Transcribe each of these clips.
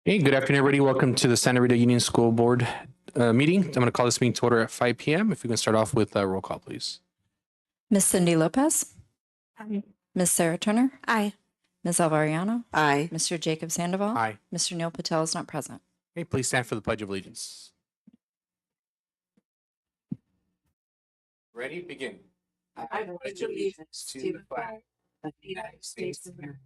Hey, good afternoon, everybody. Welcome to the Santa Rita Union School Board meeting. I'm going to call this meeting to order at 5 p.m. If we can start off with a roll call, please. Miss Cindy Lopez. Aye. Miss Sarah Turner. Aye. Ms. Alvariano. Aye. Mr. Jacob Sandoval. Aye. Mr. Neil Patel is not present. Hey, please stand for the Pledge of Allegiance. Ready? Begin. I pledge allegiance to the flag of the United States of America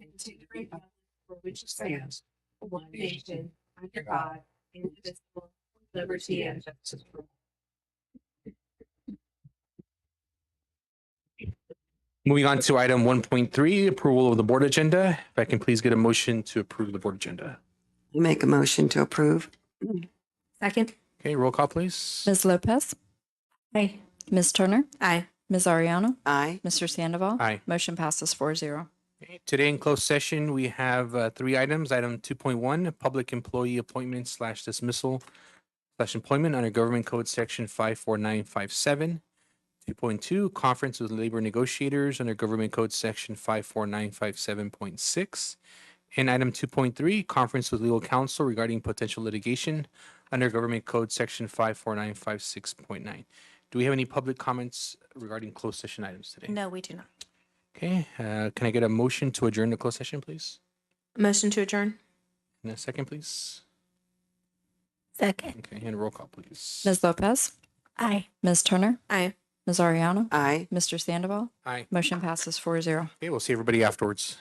and to the republic for which it stands, one nation, under God, indivisible, with liberty and justice for all. Moving on to item 1.3, approval of the board agenda. If I can please get a motion to approve the board agenda. Make a motion to approve. Second. Okay, roll call, please. Ms. Lopez. Aye. Ms. Turner. Aye. Ms. Ariano. Aye. Mr. Sandoval. Aye. Motion passes 4-0. Okay, today in closed session, we have three items. Item 2.1, public employee appointment / dismissal / employment under Government Code Section 54957. 2.2, conference with labor negotiators under Government Code Section 54957.6. And item 2.3, conference with legal counsel regarding potential litigation under Government Code Section 54956.9. Do we have any public comments regarding closed session items today? No, we do not. Okay, can I get a motion to adjourn the closed session, please? Motion to adjourn. And a second, please. Second. Okay, and roll call, please. Ms. Lopez. Aye. Ms. Turner. Aye. Ms. Ariano. Aye. Mr. Sandoval. Aye. Motion passes 4-0. Okay, we'll see everybody afterwards.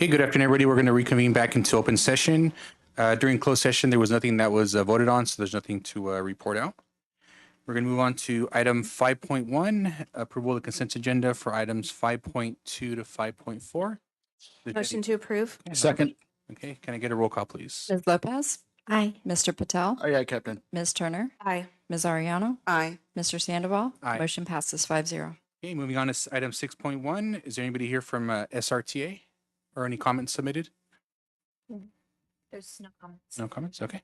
Okay, good afternoon, everybody. We're going to reconvene back into open session. During closed session, there was nothing that was voted on, so there's nothing to report out. We're going to move on to item 5.1, approval of the consent agenda for items 5.2 to 5.4. Motion to approve. Second. Okay, can I get a roll call, please? Ms. Lopez? Aye. Mr. Patel? Aye, aye, Captain. Ms. Turner? Aye. Ms. Ariano? Aye. Mr. Sandoval? Aye. Motion passes 5-0. Okay, moving on to item 6.1. Is there anybody here from SRTA or any comments submitted? There's no comments. No comments? Okay.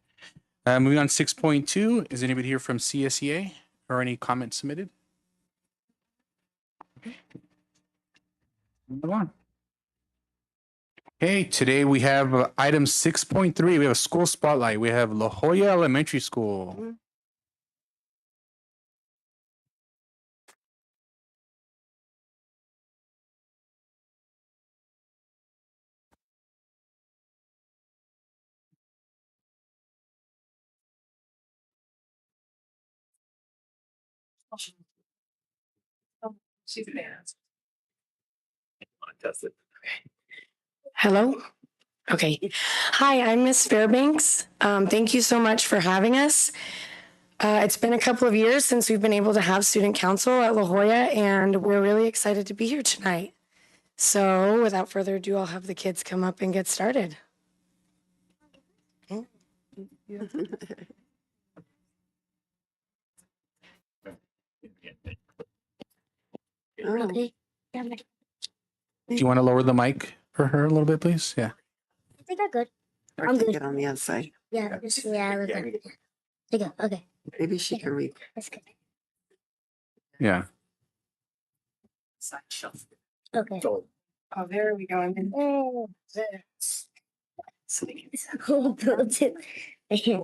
Moving on to 6.2. Is anybody here from CSEA or any comments submitted? Okay. Move on. Okay, today we have item 6.3. We have a school spotlight. We have La Jolla Elementary School. She's there. Hello? Okay. Hi, I'm Miss Fairbanks. Thank you so much for having us. It's been a couple of years since we've been able to have student council at La Jolla, and we're really excited to be here tonight. So without further ado, I'll have the kids come up and get started. Oh, Do you want to lower the mic for her a little bit, please? Yeah. I think I'm good. or I'm take good. it on the outside. Yeah, just, yeah, I was good. There you go. Okay, Maybe she can read. that's good. Yeah. Okay. Oh, there we go. Oh,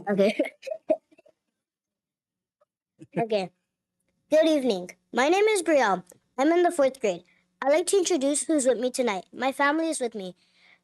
okay. Okay. Good evening. My name is Brielle. I'm in the 4th grade. I'd like to introduce who's with me tonight. My family is with me.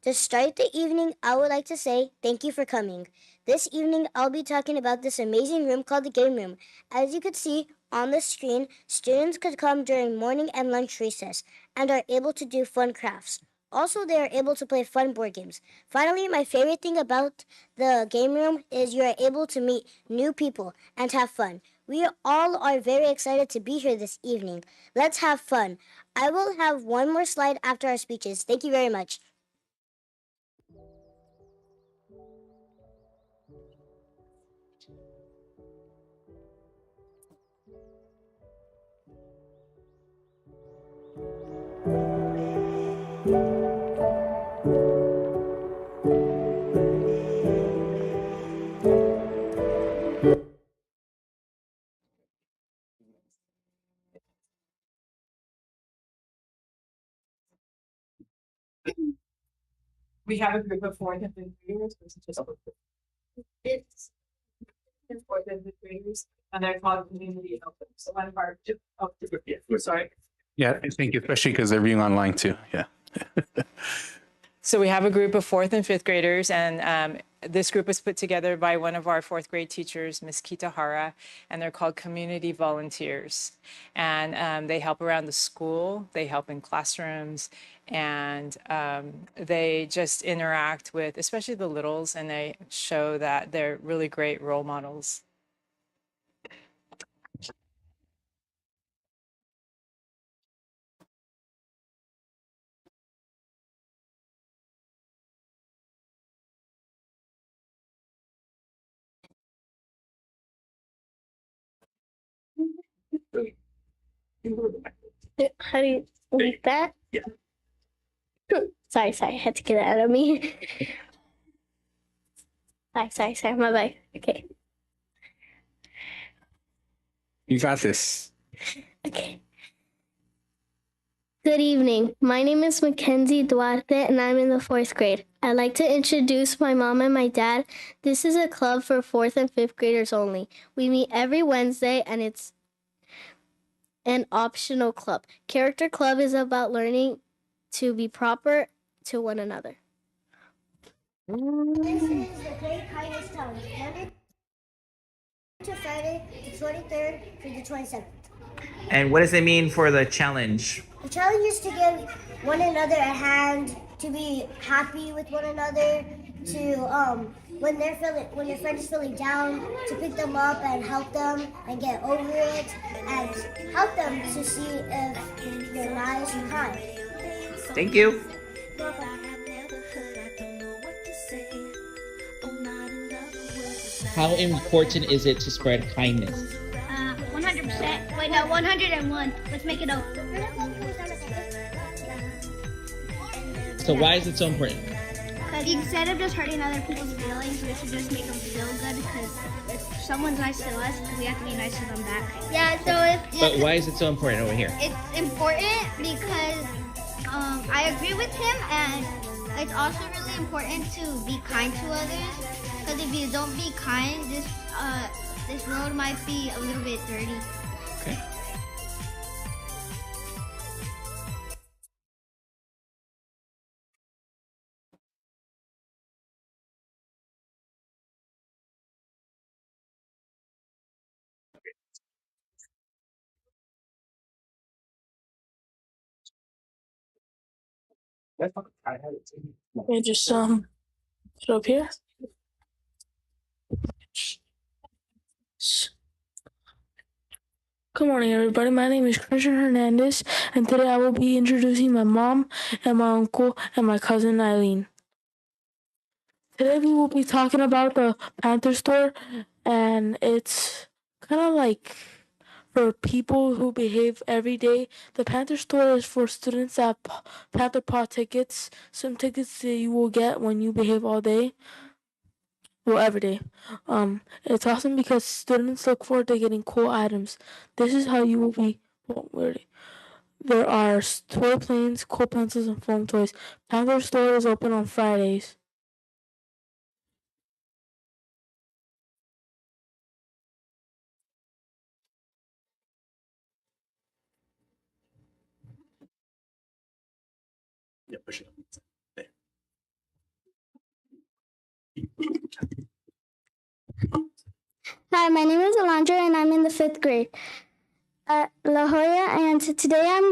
To start the evening, I would like to say thank you for coming. This evening, I'll be talking about this amazing room called the game room. As you could see on the screen, students could come during morning and lunch recess and are able to do fun crafts. Also, they are able to play fun board games. Finally, my favorite thing about the game room is you are able to meet new people and have fun. We all are very excited to be here this evening. Let's have fun. I will have one more slide after our speeches. Thank you very much. We have a group of 4th and 5th graders. This is just it's 4th and 5th graders, and they're called community helpers. So one part of the sorry. Yeah, thank you, especially because they're viewing online too. Yeah. So we have a group of 4th and 5th graders, and this group was put together by one of our 4th grade teachers, Ms. Kitahara, and they're called community volunteers. And they help around the school, they help in classrooms, and they just interact with, especially the littles, and they show that they're really great role models. How do you like that? Yeah. Sorry, I had to get it out of me. Sorry, my bad. Okay. You got this. Okay. Good evening. My name is Mackenzie Duarte and I'm in the 4th grade. I'd like to introduce my mom and my dad. This is a club for 4th and 5th graders only. We meet every Wednesday and it's an optional club. Character Club is about learning to be proper to one another. This is the Great Kindness Challenge, Monday to Friday, the 23rd through the 27th. And what does it mean for the challenge? The challenge is to give one another a hand, to be happy with one another, to when your friend is feeling down, to pick them up and help them and get over it, and help them to see if you're nice and kind. Thank you. How important is it to spread kindness? 100%. Wait, no, 101. Let's make it over. So why is it so important? Because instead of just hurting other people's feelings, we should just make them feel good. Because if someone's nice to us, we have to be nice to them back. Yeah, so But why is it so important over here? it's important because I agree with him, and it's also really important to be kind to others. Because if you don't be kind, this road might be a little bit dirty. Okay. Okay, just put up here. Good morning, everybody. My name is Christian Hernandez, and today I will be introducing my mom and my uncle and my cousin Eileen. Today we will be talking about the Panther store, and it's kind of like for people who behave every day. The Panther store is for students that Panther Paw tickets, some tickets that you will get when you behave all day. Well, every day. It's awesome because students look forward to getting cool items. This is how you will be. Well, really. There are toy planes, cool pencils, and foam toys. Panther store is open on Fridays. Yeah, push it. Hi, my name is Alondra and I'm in the 5th grade at La Jolla, and today I'm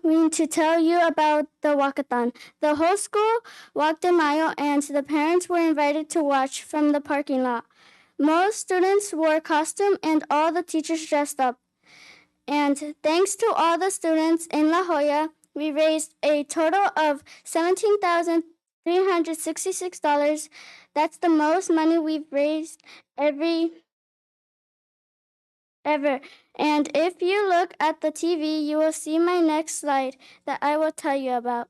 going to tell you about the walkathon. The whole school walked a mile and the parents were invited to watch from the parking lot. Most students wore costume and all the teachers dressed up. And thanks to all the students in La Jolla, we raised a total of $17,366. That's the most money we've raised ever. And if you look at the TV, you will see my next slide that I will tell you about.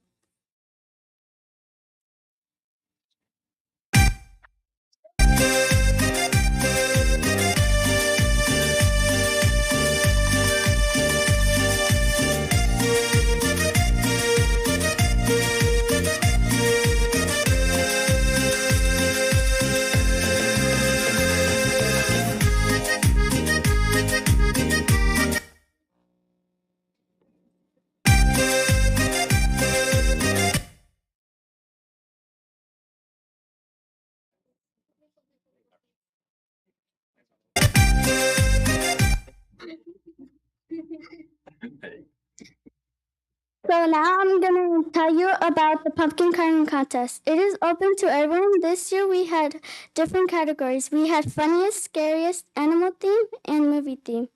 So now I'm going to tell you about the pumpkin carving contest. It is open to everyone. This year we had different categories. We had funniest, scariest, animal theme, and movie theme.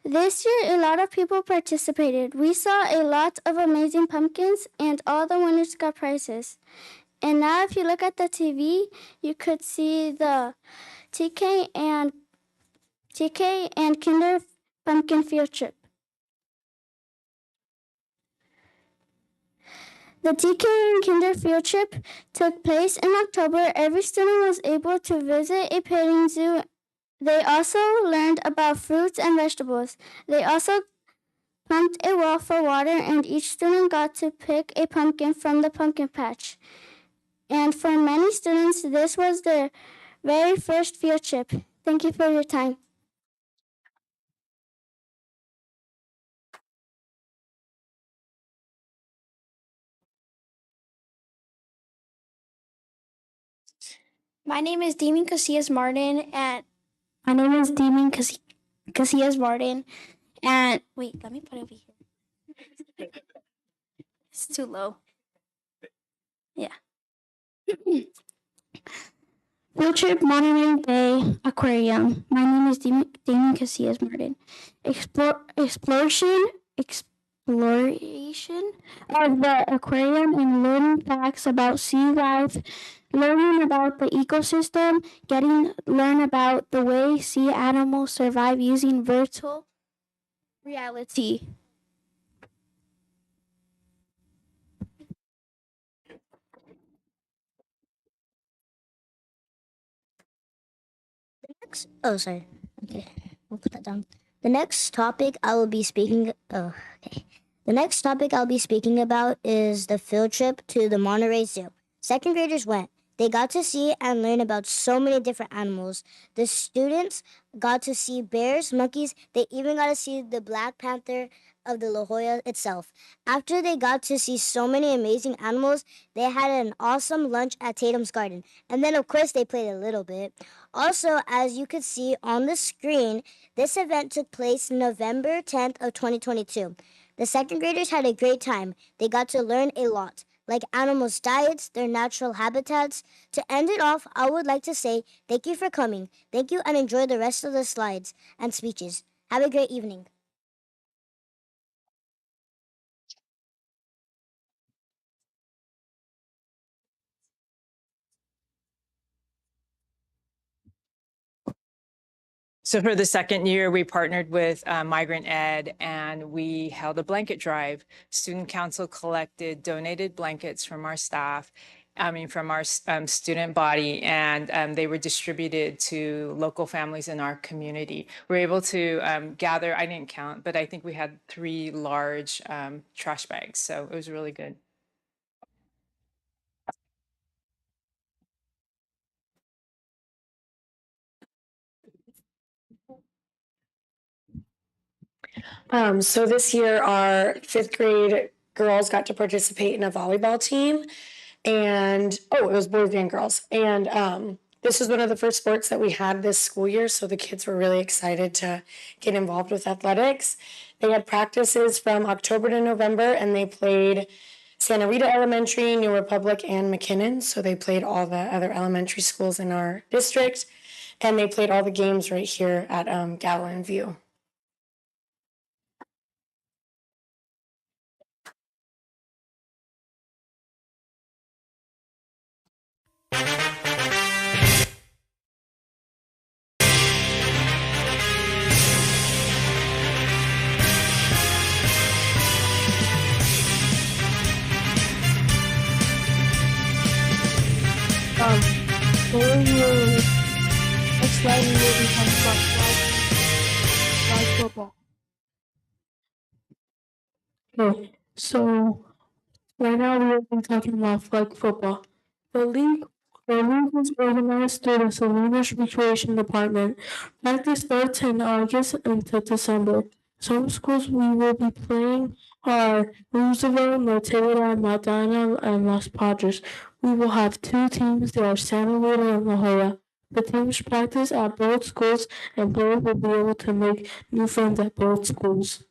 This year a lot of people participated. We saw a lot of amazing pumpkins and all the winners got prizes. And now if you look at the TV, you could see the TK and Kinder pumpkin field trip. The TK and Kinder field trip took place in October. Every student was able to visit a petting zoo. They also learned about fruits and vegetables. They also pumped a well for water, and each student got to pick a pumpkin from the pumpkin patch. And for many students, this was their very first field trip. Thank you for your time. My name is Damien Casillas Martin, and Casillas Martin. And wait, let me put it over here. It's too low. Yeah. Field trip Monterey Bay Aquarium. My name is Damien Casillas Martin. Exploration of the aquarium and learning facts about sea life, learning about the ecosystem, learn about the way sea animals survive using virtual reality. Oh, sorry. Okay, we'll put that down. The next topic I will be speaking. Oh, okay. The next topic I'll be speaking about is the field trip to the Monterey Zoo. Second graders went. They got to see and learn about so many different animals. The students got to see bears, monkeys. They even got to see the Black Panther of the La Jolla itself. After they got to see so many amazing animals, they had an awesome lunch at Tatum's Garden. And then, of course, they played a little bit. Also, as you could see on the screen, this event took place November 10th of 2022. The second graders had a great time. They got to learn a lot, like animals' diets, their natural habitats. To end it off, I would like to say thank you for coming. Thank you and enjoy the rest of the slides and speeches. Have a great evening. So for the second year, we partnered with Migrant Ed, and we held a blanket drive. Student council collected donated blankets from our staff, from our student body, and they were distributed to local families in our community. We were able to gather, I didn't count, but I think we had 3 large trash bags. So it was really good. So this year, our 5th grade girls got to participate in a volleyball team, and it was boys and girls. And this was one of the first sports that we had this school year, so the kids were really excited to get involved with athletics. They had practices from October to November, and they played Santa Rita Elementary, New Republic, and McKinnon. So they played all the other elementary schools in our district, and they played all the games right here at Gallo View. Next slide, we will be talking about flag football. Okay, so right now we will be talking about flag football. The league was organized through the Salinas Recreation Department. Practice starts in August until December. Some schools we will be playing are Roosevelt, Nortera, Madonna, and Los Padres. We will have 2 teams. They are Santa Rita and La Jolla. The teams practice at both schools, and players will be able to make new friends at both schools.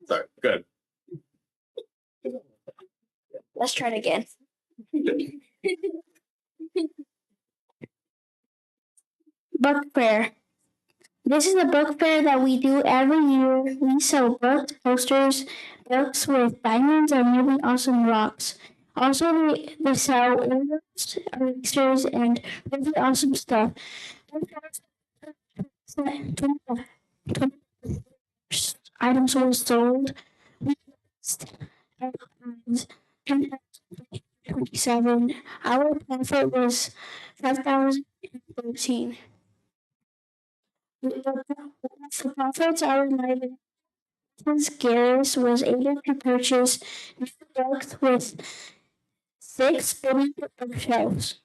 Sorry, good. Let's try it again. Book fair. This is a book fair that we do every year. We sell books, posters, books with diamonds and really awesome rocks. Also, they sell orders, erasers, and really awesome stuff. Items were sold. We and 27. Our profit was 5,013. The profits are reminded since Garris was able to purchase new books with 6 billion bookshelves.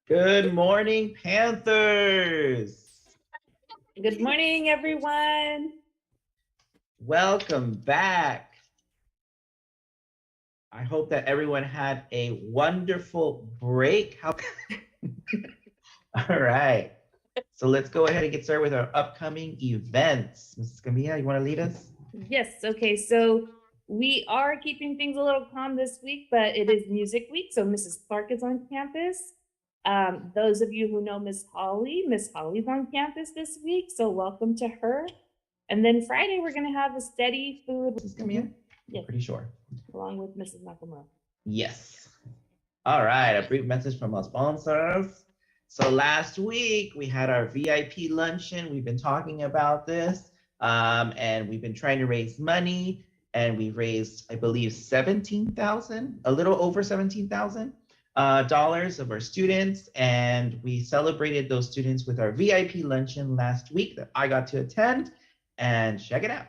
Good morning, Panthers. Good morning, everyone. Welcome back. I hope that everyone had a wonderful break. All right. So let's go ahead and get started with our upcoming events. Mrs. Camilla, you want to lead us? Yes, okay, so we are keeping things a little calm this week, but it is Music Week, so Mrs. Clark is on campus. Those of you who know Miss Holly's on campus this week, so welcome to her. And then Friday, we're gonna have a steady food. Mrs. Camilla? Yes, Pretty sure. along with Mrs. Nakamura. Yes. All right, a brief message from our sponsors. So last week we had our VIP luncheon. We've been talking about this, and we've been trying to raise money, and we raised, I believe, $17,000, a little over $17,000 of our students, and we celebrated those students with our VIP luncheon last week that I got to attend, and check it out.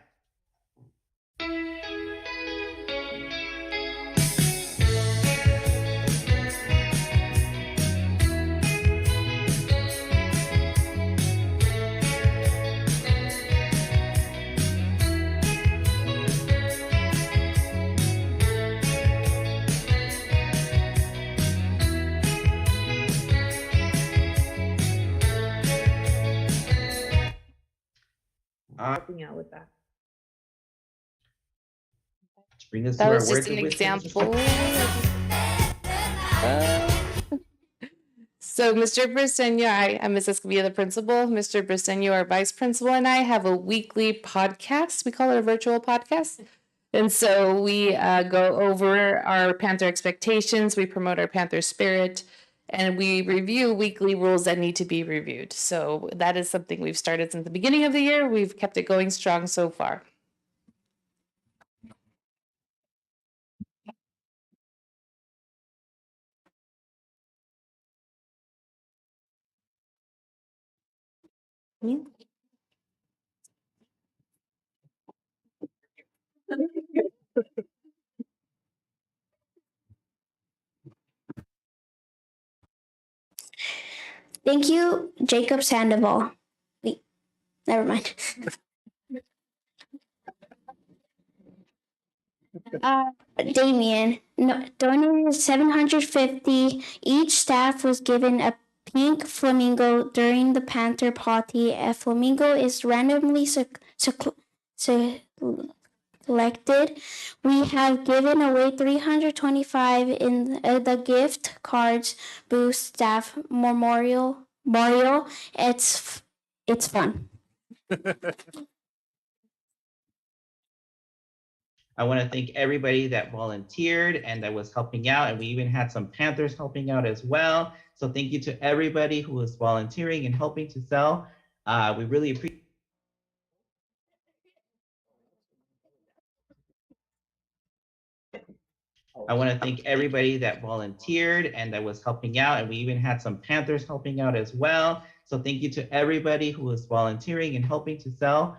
Helping out with that. To bring us That to was our just words an of wisdom, Mrs. example. So Mr. Briseño, I'm Mrs. Camilla, the principal. Mr. Briseño, our vice principal, and I have a weekly podcast. We call it a virtual podcast. And so we go over our Panther expectations, we promote our Panther spirit, and we review weekly rules that need to be reviewed. So that is something we've started since the beginning of the year. We've kept it going strong so far. Thank you, Jacob Sandoval. Wait, never mind. Damien donated $750. Each staff was given a pink flamingo during the Panther Party. A flamingo is randomly selected. We have given away $325 in the gift cards booth staff memorial. It's fun. I want to thank everybody that volunteered and that was helping out. And we even had some Panthers helping out as well. So thank you to everybody who was volunteering and helping to sell. We really appreciate. I want to thank everybody that volunteered and that was helping out. And we even had some Panthers helping out as well. So thank you to everybody who was volunteering and helping to sell.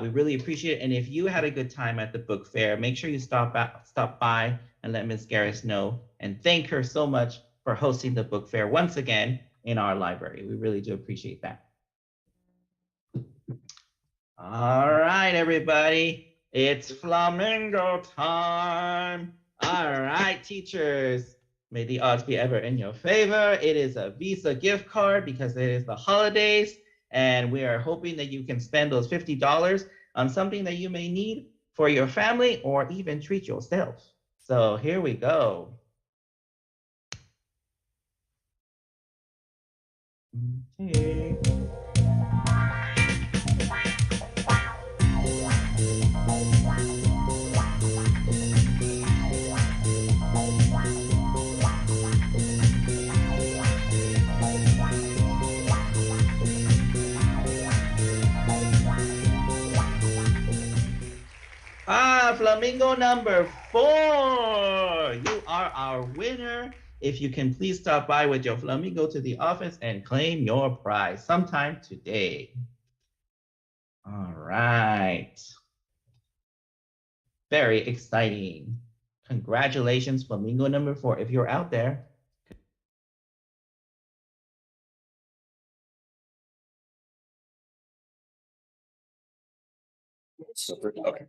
We really appreciate it. And if you had a good time at the book fair, make sure you stop by and let Ms. Garris know and thank her so much for hosting the book fair once again in our library. We really do appreciate that. All right, everybody, it's flamingo time. All right, teachers, may the odds be ever in your favor. It is a Visa gift card because it is the holidays. And we are hoping that you can spend those $50 on something that you may need for your family, or even treat yourself. So here we go. Okay. Flamingo number 4. You are our winner. If you can please stop by with your flamingo to the office and claim your prize sometime today. All right. Very exciting. Congratulations, flamingo number 4. If you're out there, Okay.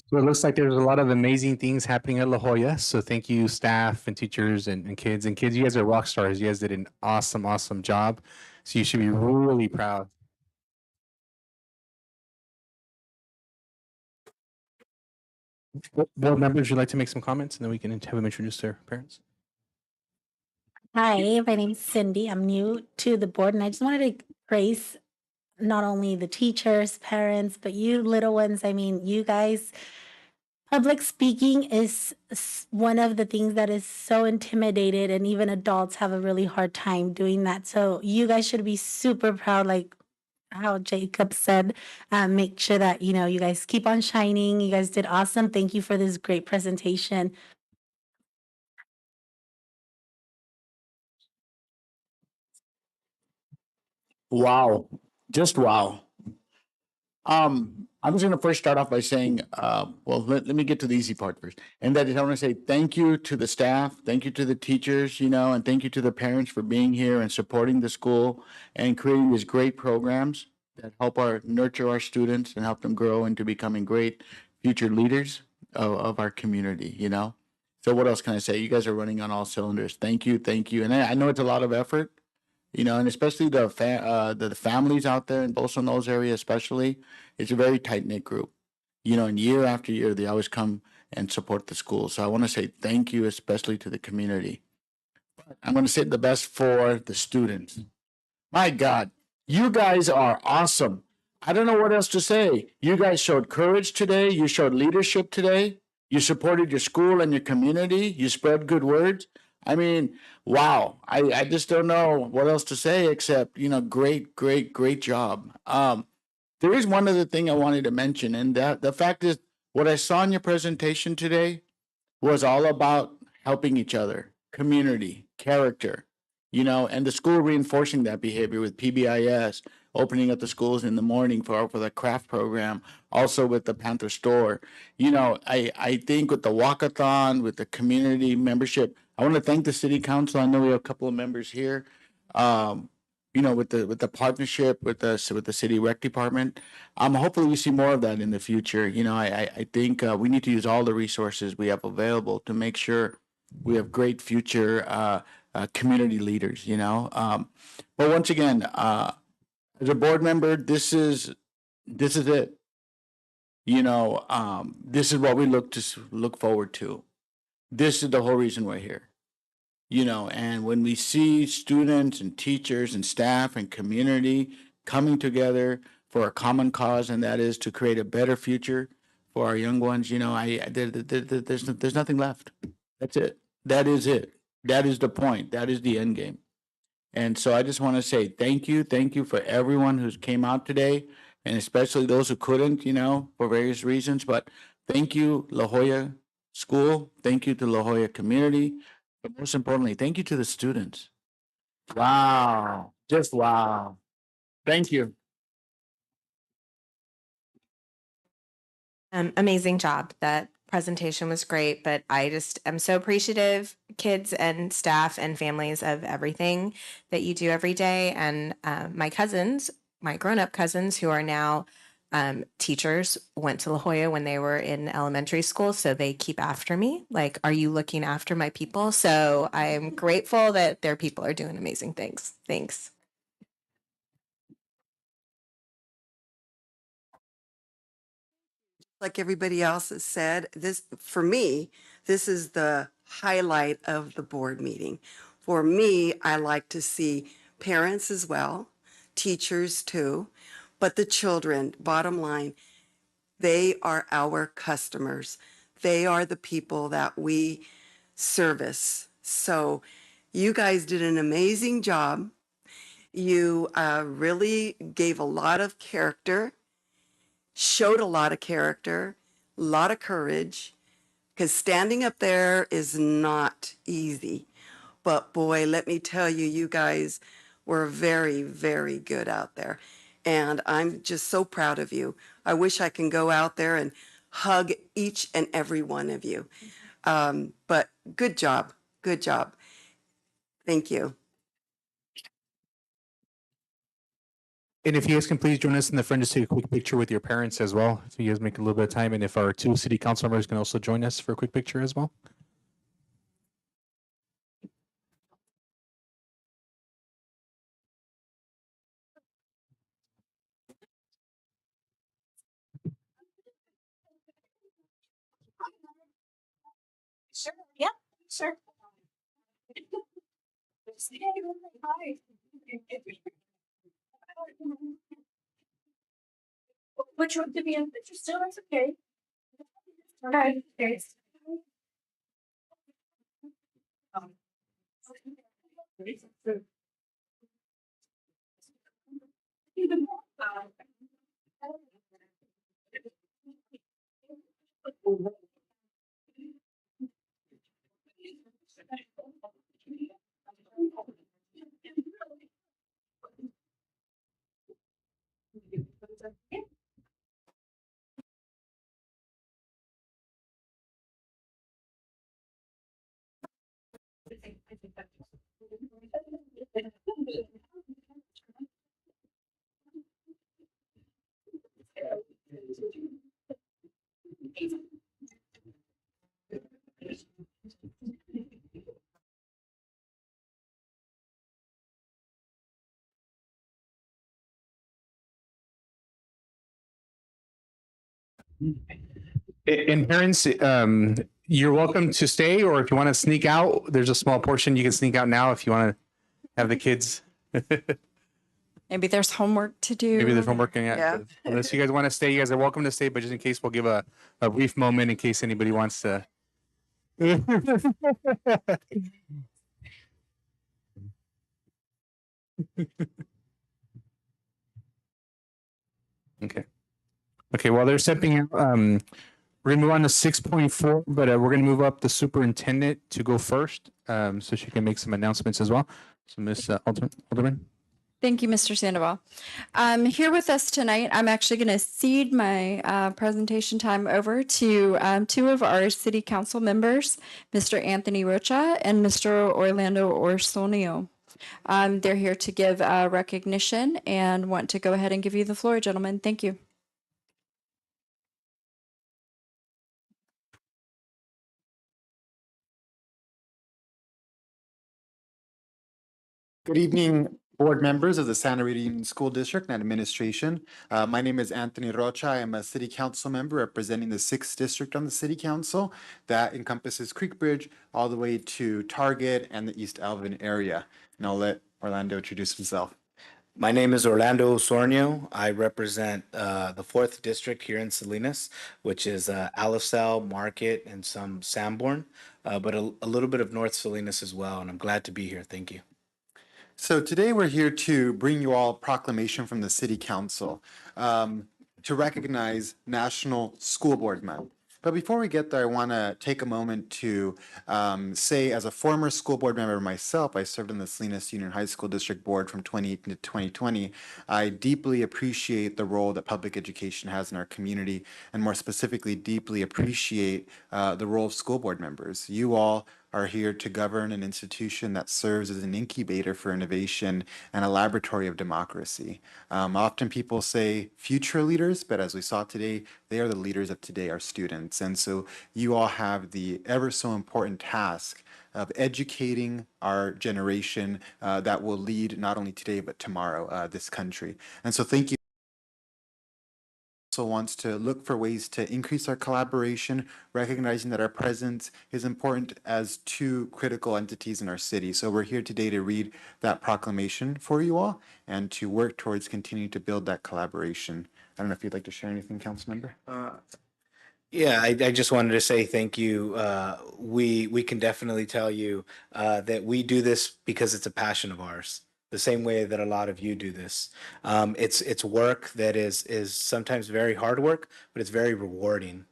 So it looks like there's a lot of amazing things happening at La Jolla. So thank you, staff and teachers and kids. And kids, you guys are rock stars. You guys did an awesome, awesome job. So you should be really proud. Board members, would you like to make some comments and then we can have them introduce their parents? Hi, my name's Cindy. I'm new to the board, and I just wanted to praise not only the teachers, parents, but you little ones. I mean, you guys, public speaking is one of the things that is so intimidated, and even adults have a really hard time doing that. So you guys should be super proud, like how Jacob said. Make sure that, you guys keep on shining. You guys did awesome. Thank you for this great presentation. Wow. Just wow. I'm just gonna first start off by saying, well, let me get to the easy part first. And that is, I want to say thank you to the staff, thank you to the teachers, and thank you to the parents for being here and supporting the school and creating these great programs that help nurture our students and help them grow into becoming great future leaders of our community, So what else can I say? You guys are running on all cylinders. Thank you, thank you. And I know it's a lot of effort, and especially the families out there in Bolson Knolls area, especially, it's a very tight knit group. And year after year, they always come and support the school. So I want to say thank you, especially to the community. I'm going to say the best for the students. My God, you guys are awesome. I don't know what else to say. You guys showed courage today. You showed leadership today. You supported your school and your community. You spread good words. I mean, wow. I just don't know what else to say except, great, great, great job. There is one other thing I wanted to mention, and that the fact is what I saw in your presentation today was all about helping each other, community, character, and the school reinforcing that behavior with PBIS, opening up the schools in the morning for the craft program, also with the Panther store. I think with the walkathon, with the community membership, I want to thank the city council. I know we have a couple of members here. With the partnership with the city rec department. Hopefully we see more of that in the future. I think we need to use all the resources we have available to make sure we have great future community leaders. But once again, as a board member, this is it. This is what we look forward to. This is the whole reason we're here. And when we see students and teachers and staff and community coming together for a common cause, and that is to create a better future for our young ones, there's nothing left. That's it. That is it. That is the point. That is the end game. And so I just want to say thank you for everyone who's came out today, and especially those who couldn't, for various reasons. But thank you, La Jolla School. Thank you to La Jolla community. But most importantly, thank you to the students. Wow. Just wow. Thank you. Amazing job. That presentation was great, but I just am so appreciative, kids and staff and families, of everything that you do every day. And my cousins, my grown-up cousins who are now teachers went to La Jolla when they were in elementary school, so they keep after me. Like, are you looking after my people? So I'm grateful that their people are doing amazing things. Thanks. Like everybody else has said, this, for me, this is the highlight of the board meeting. For me, I like to see parents as well, teachers too, but the children, bottom line, they are our customers. They are the people that we service. So you guys did an amazing job. You really gave a lot of character, showed a lot of character, a lot of courage, because standing up there is not easy. But boy, let me tell you, you guys were very, very good out there. And I'm just so proud of you. I wish I can go out there and hug each and every one of you. But good job. Good job. Thank you. And if you guys can please join us in the front, just take a quick picture with your parents as well. So you guys make a little bit of time. And if our two city council members can also join us for a quick picture as well. Sure. Yeah. Sure. Hi. Which one to be in picture still? That's okay. Okay. Thanks. And parents, you're welcome to stay, or if you want to sneak out, there's a small portion you can sneak out now if you want to have the kids. Maybe there's homework to do. Maybe there's homework. Yeah. Unless you guys want to stay, you guys are welcome to stay. But just in case, we'll give a brief moment in case anybody wants to. Okay. Okay. While they're stepping out, we're gonna move on to 6.4, but we're gonna move up the superintendent to go first, so she can make some announcements as well. So, Miss Alderman. Thank you, Mr. Sandoval. Here with us tonight, I'm actually going to cede my presentation time over to two of our city council members, Mr. Anthony Rocha and Mr. Orlando Orsonio. They're here to give recognition and want to go ahead and give you the floor, gentlemen. Thank you. Good evening, board members of the Santa Rita Union School District and administration. My name is Anthony Rocha. I am a city council member representing the 6th district on the city council that encompasses Creek Bridge all the way to Target and the East Alvin area. And I'll let Orlando introduce himself. My name is Orlando Osornio. I represent the 4th district here in Salinas, which is Alisal, Market, and some Sanborn, but a little bit of North Salinas as well. And I'm glad to be here. Thank you. So today we're here to bring you all a proclamation from the City Council to recognize National School Board Month. But before we get there, I want to take a moment to say, as a former school board member myself, I served on the Salinas Union High School District Board from 2018 to 2020. I deeply appreciate the role that public education has in our community, and more specifically, deeply appreciate the role of school board members. You all are here to govern an institution that serves as an incubator for innovation and a laboratory of democracy. Often people say future leaders, but as we saw today, they are the leaders of today, our students. And so you all have the ever so important task of educating our generation that will lead not only today, but tomorrow, this country. And so thank you. Also wants to look for ways to increase our collaboration, recognizing that our presence is important as two critical entities in our city. So we're here today to read that proclamation for you all and to work towards continuing to build that collaboration. I don't know if you'd like to share anything, council member. Yeah, I just wanted to say thank you. We can definitely tell you that we do this because it's a passion of ours, the same way that a lot of you do this. It's work that is sometimes very hard work, but it's very rewarding.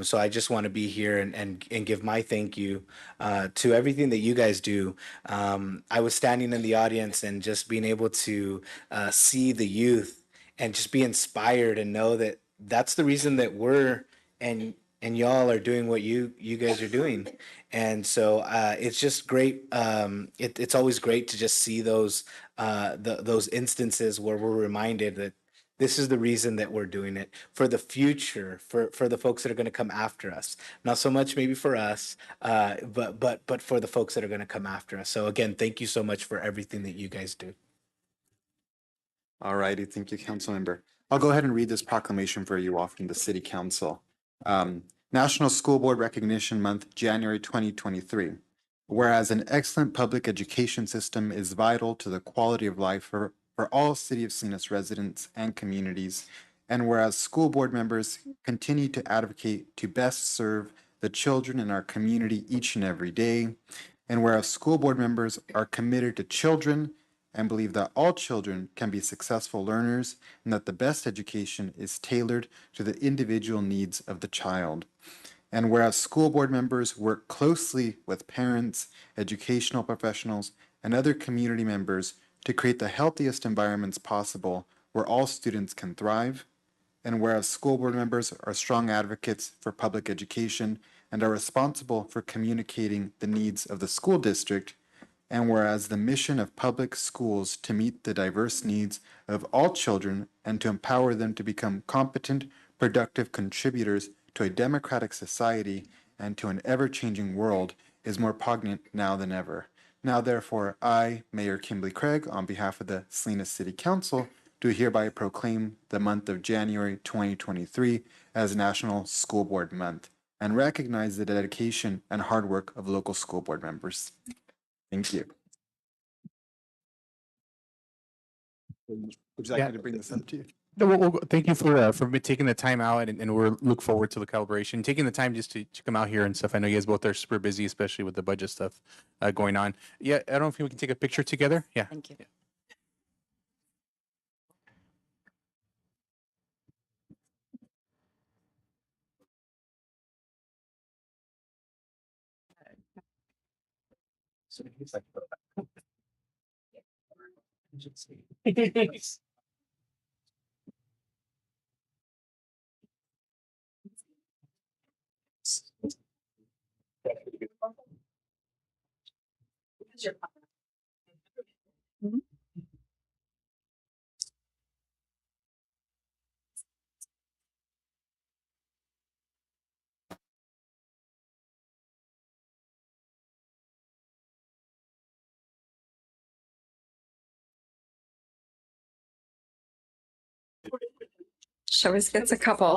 So I just want to be here and give my thank you to everything that you guys do. I was standing in the audience and just being able to see the youth and just be inspired and know that that's the reason that we're and y'all are doing what you guys are doing. And so it's just great. It's always great to just see those those instances where we're reminded that this is the reason that we're doing it for the future, for the folks that are going to come after us. Not so much maybe for us, but for the folks that are going to come after us. So again, thank you so much for everything that you guys do. All righty, thank you, council member. I'll go ahead and read this proclamation for you all from the City Council. National School Board Recognition Month, January 2023. Whereas an excellent public education system is vital to the quality of life for all City of Salinas residents and communities, and whereas school board members continue to advocate to best serve the children in our community each and every day, and whereas school board members are committed to children and believe that all children can be successful learners and that the best education is tailored to the individual needs of the child. And whereas school board members work closely with parents, educational professionals, and other community members to create the healthiest environments possible where all students can thrive, and whereas school board members are strong advocates for public education and are responsible for communicating the needs of the school district, and whereas the mission of public schools to meet the diverse needs of all children and to empower them to become competent, productive contributors to a democratic society and to an ever-changing world is more poignant now than ever. Now, therefore, I, Mayor Kimberly Craig, on behalf of the Salinas City Council, do hereby proclaim the month of January 2023 as National School Board Month and recognize the dedication and hard work of local school board members. Thank you. Would you like me to bring this up to you? No, thank you for taking the time out, and we're look forward to the collaboration, taking the time just to come out here and stuff. I know you guys both are super busy, especially with the budget stuff going on. Yeah, I don't know if we can take a picture together. Yeah. Thank you. Yeah. So he's like, She always gets a couple.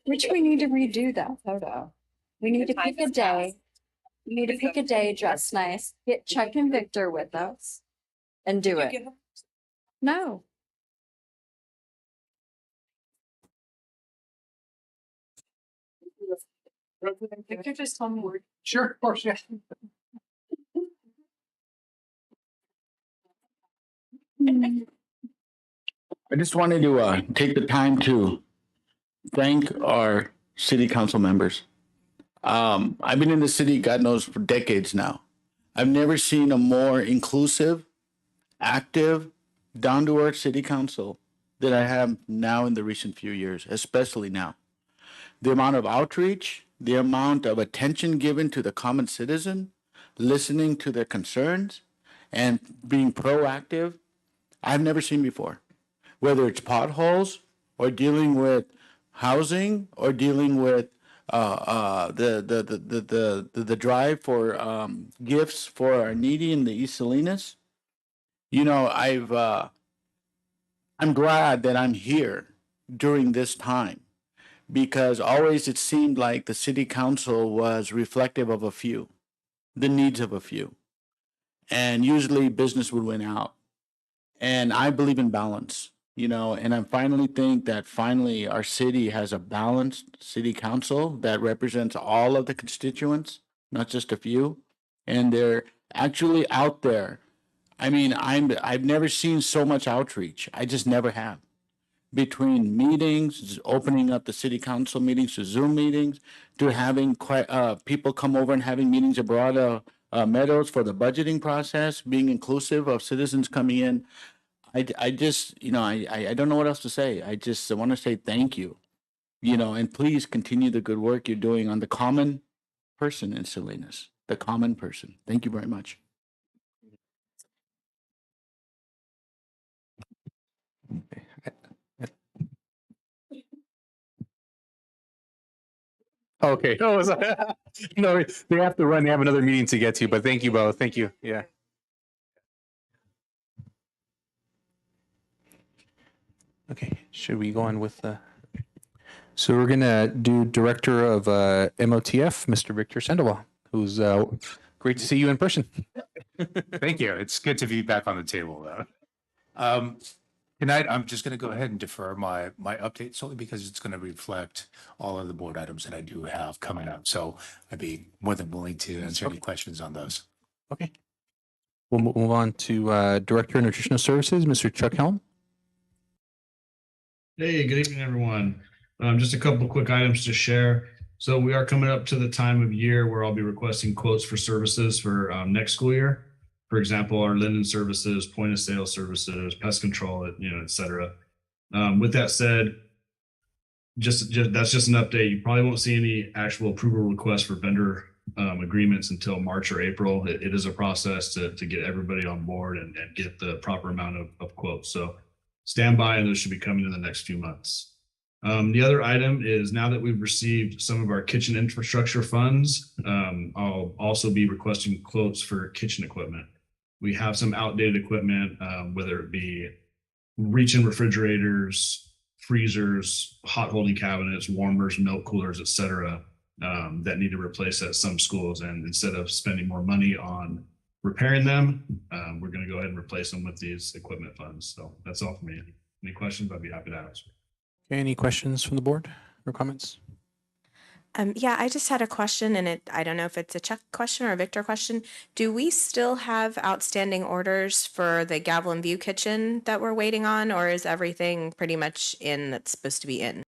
Which we need to redo that photo. We need to pick a day. We need to pick a day, dress nice, get Chuck and Victor with us and do it. No. Victor just told me we're. Sure, of course, yeah. I just wanted to take the time to thank our city council members. I've been in the city, God knows, for decades now. I've never seen a more inclusive, active, down-to-earth city council that I have now in the recent few years, especially now. the amount of outreach, the amount of attention given to the common citizen, listening to their concerns, and being proactive, I've never seen before. Whether it's potholes or dealing with housing or dealing with the drive for gifts for our needy in the East Salinas. You know, I'm glad that I'm here during this time because always it seemed like the city council was reflective of a few, the needs of a few. And usually business would win out. And I believe in balance, you know, and I finally think that finally our city has a balanced city council that represents all of the constituents, not just a few. And they're actually out there. I mean, I've never seen so much outreach. I just never have. Between meetings, opening up the city council meetings to Zoom meetings, to having people come over and having meetings abroad, Meadows for the budgeting process, being inclusive of citizens coming in. I just, you know, I don't know what else to say. I just want to say thank you, you know, and please continue the good work you're doing on the common person in Salinas, the common person. Thank you very much. Okay. Oh, no, they have to run. They have another meeting to get to, but thank you both. Thank you. Yeah. Okay. Should we go on with so we're gonna do Director of MOTF, Mr. Victor Sandoval, who's great to see you in person. Thank you. It's good to be back on the table, though. Tonight, I'm just going to go ahead and defer my update solely because it's going to reflect all of the board items that I do have coming up. So I'd be more than willing to answer any questions on those. Okay. We'll move on to Director of Nutritional Services, Mr. Chuck Helm. Hey, good evening, everyone. Just a couple of quick items to share. So we are coming up to the time of year where I'll be requesting quotes for services for next school year. For example, our linen services, point of sale services, pest control, you know, et cetera. With that said, just that's just an update. You probably won't see any actual approval requests for vendor agreements until March or April. It is a process to get everybody on board and get the proper amount of quotes. So stand by, and those should be coming in the next few months. The other item is now that we've received some of our kitchen infrastructure funds, I'll also be requesting quotes for kitchen equipment. We have some outdated equipment, whether it be reach-in refrigerators, freezers, hot holding cabinets, warmers, milk coolers, et cetera, that need to replace at some schools. And instead of spending more money on repairing them, we're going to go ahead and replace them with these equipment funds. So that's all for me. Any questions? I'd be happy to answer. Okay, any questions from the board or comments? Yeah, I just had a question, and I don't know if it's a Chuck question or a Victor question. Do we still have outstanding orders for the Gavel and View kitchen that we're waiting on, or is everything pretty much in that's supposed to be in?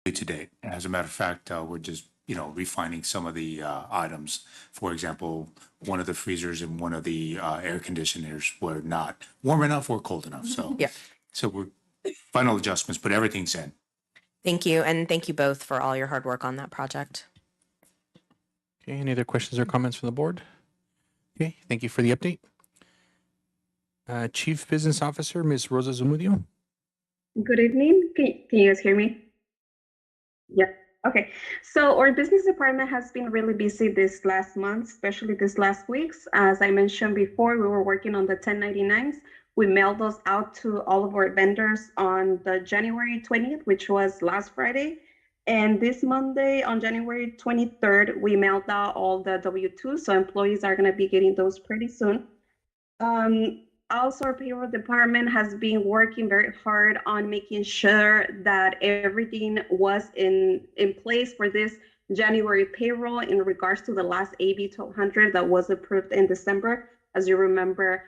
To date, as a matter of fact, we're just refining some of the items. For example, one of the freezers and one of the air conditioners were not warm enough or cold enough. So yeah, so we're final adjustments, but everything's in. Thank you, and thank you both for all your hard work on that project. Okay, any other questions or comments from the board? Okay, thank you for the update. Chief Business Officer, Ms. Rosa Zamudio. Good evening. Can you guys hear me? Yeah. Okay. So our business department has been really busy this last month, especially this last weeks. As I mentioned before, we were working on the 1099s. We mailed those out to all of our vendors on the January 20th, which was last Friday. And this Monday, on January 23rd, we mailed out all the W-2s. So employees are going to be getting those pretty soon. Also, our payroll department has been working very hard on making sure that everything was in place for this January payroll in regards to the last AB 1200 that was approved in December. As you remember,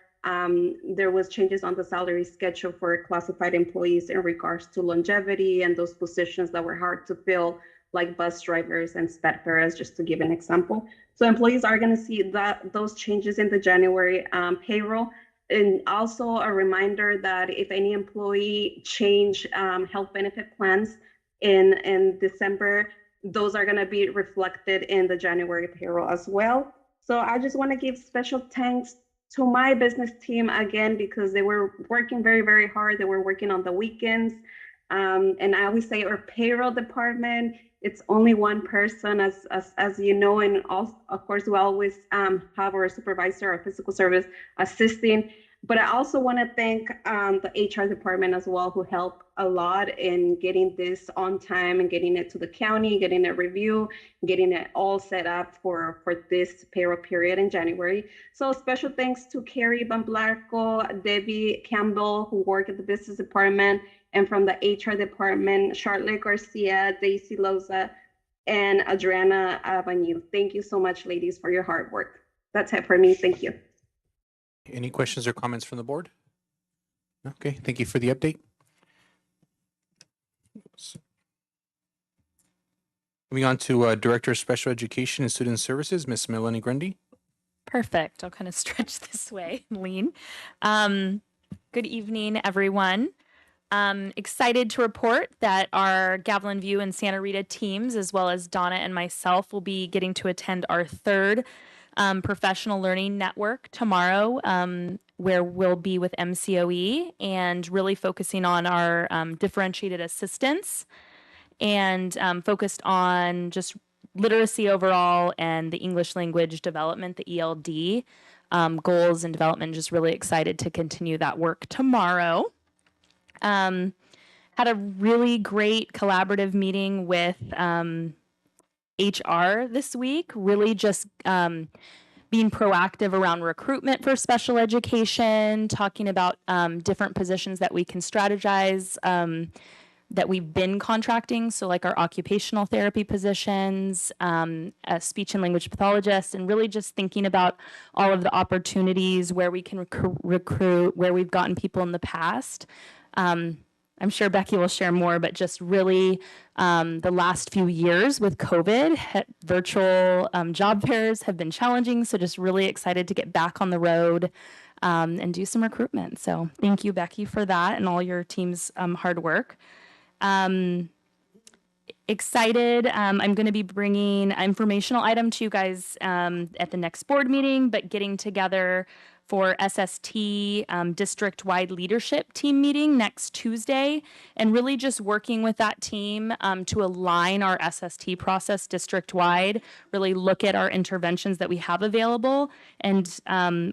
there was changes on the salary schedule for classified employees in regards to longevity and those positions that were hard to fill, like bus drivers and sped parents, just to give an example. So employees are going to see those changes in the January payroll. And also a reminder that if any employee change health benefit plans in December, those are going to be reflected in the January payroll as well. So I just want to give special thanks to my business team again, because they were working very, very hard. They were working on the weekends. And I always say our payroll department, it's only one person, as you know, and also, of course, we always have our supervisor, our physical service assisting. But I also want to thank the HR department as well, who helped a lot in getting this on time and getting it to the county, getting it reviewed, getting it all set up for this payroll period in January. So special thanks to Carrie Bamblarco, Debbie Campbell, who work at the business department, and from the HR department, Charlotte Garcia, Daisy Loza, and Adriana Avenue. Thank you so much, ladies, for your hard work. That's it for me. Thank you. Any questions or comments from the board? Okay, thank you for the update. Moving on to Director of Special Education and Student Services, Ms. Melanie Grundy. Perfect. I'll kind of stretch this way and lean. Good evening, everyone. Excited to report that our Gavilan View and Santa Rita teams, as well as Donna and myself, will be getting to attend our third professional learning network tomorrow, where we'll be with MCOE and really focusing on our differentiated assistance and focused on just literacy overall and the English language development, the ELD goals and development. Just really excited to continue that work tomorrow. Had a really great collaborative meeting with HR this week, really just being proactive around recruitment for special education, talking about different positions that we can strategize that we've been contracting. So like our occupational therapy positions, a speech and language pathologist, and really just thinking about all of the opportunities where we can recruit, where we've gotten people in the past. I'm sure Becky will share more, but just really the last few years with COVID, virtual job fairs have been challenging. So just really excited to get back on the road and do some recruitment. So thank you, Becky, for that and all your team's hard work. Excited. I'm going to be bringing an informational item to you guys at the next board meeting, but getting together for SST district-wide leadership team meeting next Tuesday, and really just working with that team to align our SST process district-wide, really look at our interventions that we have available and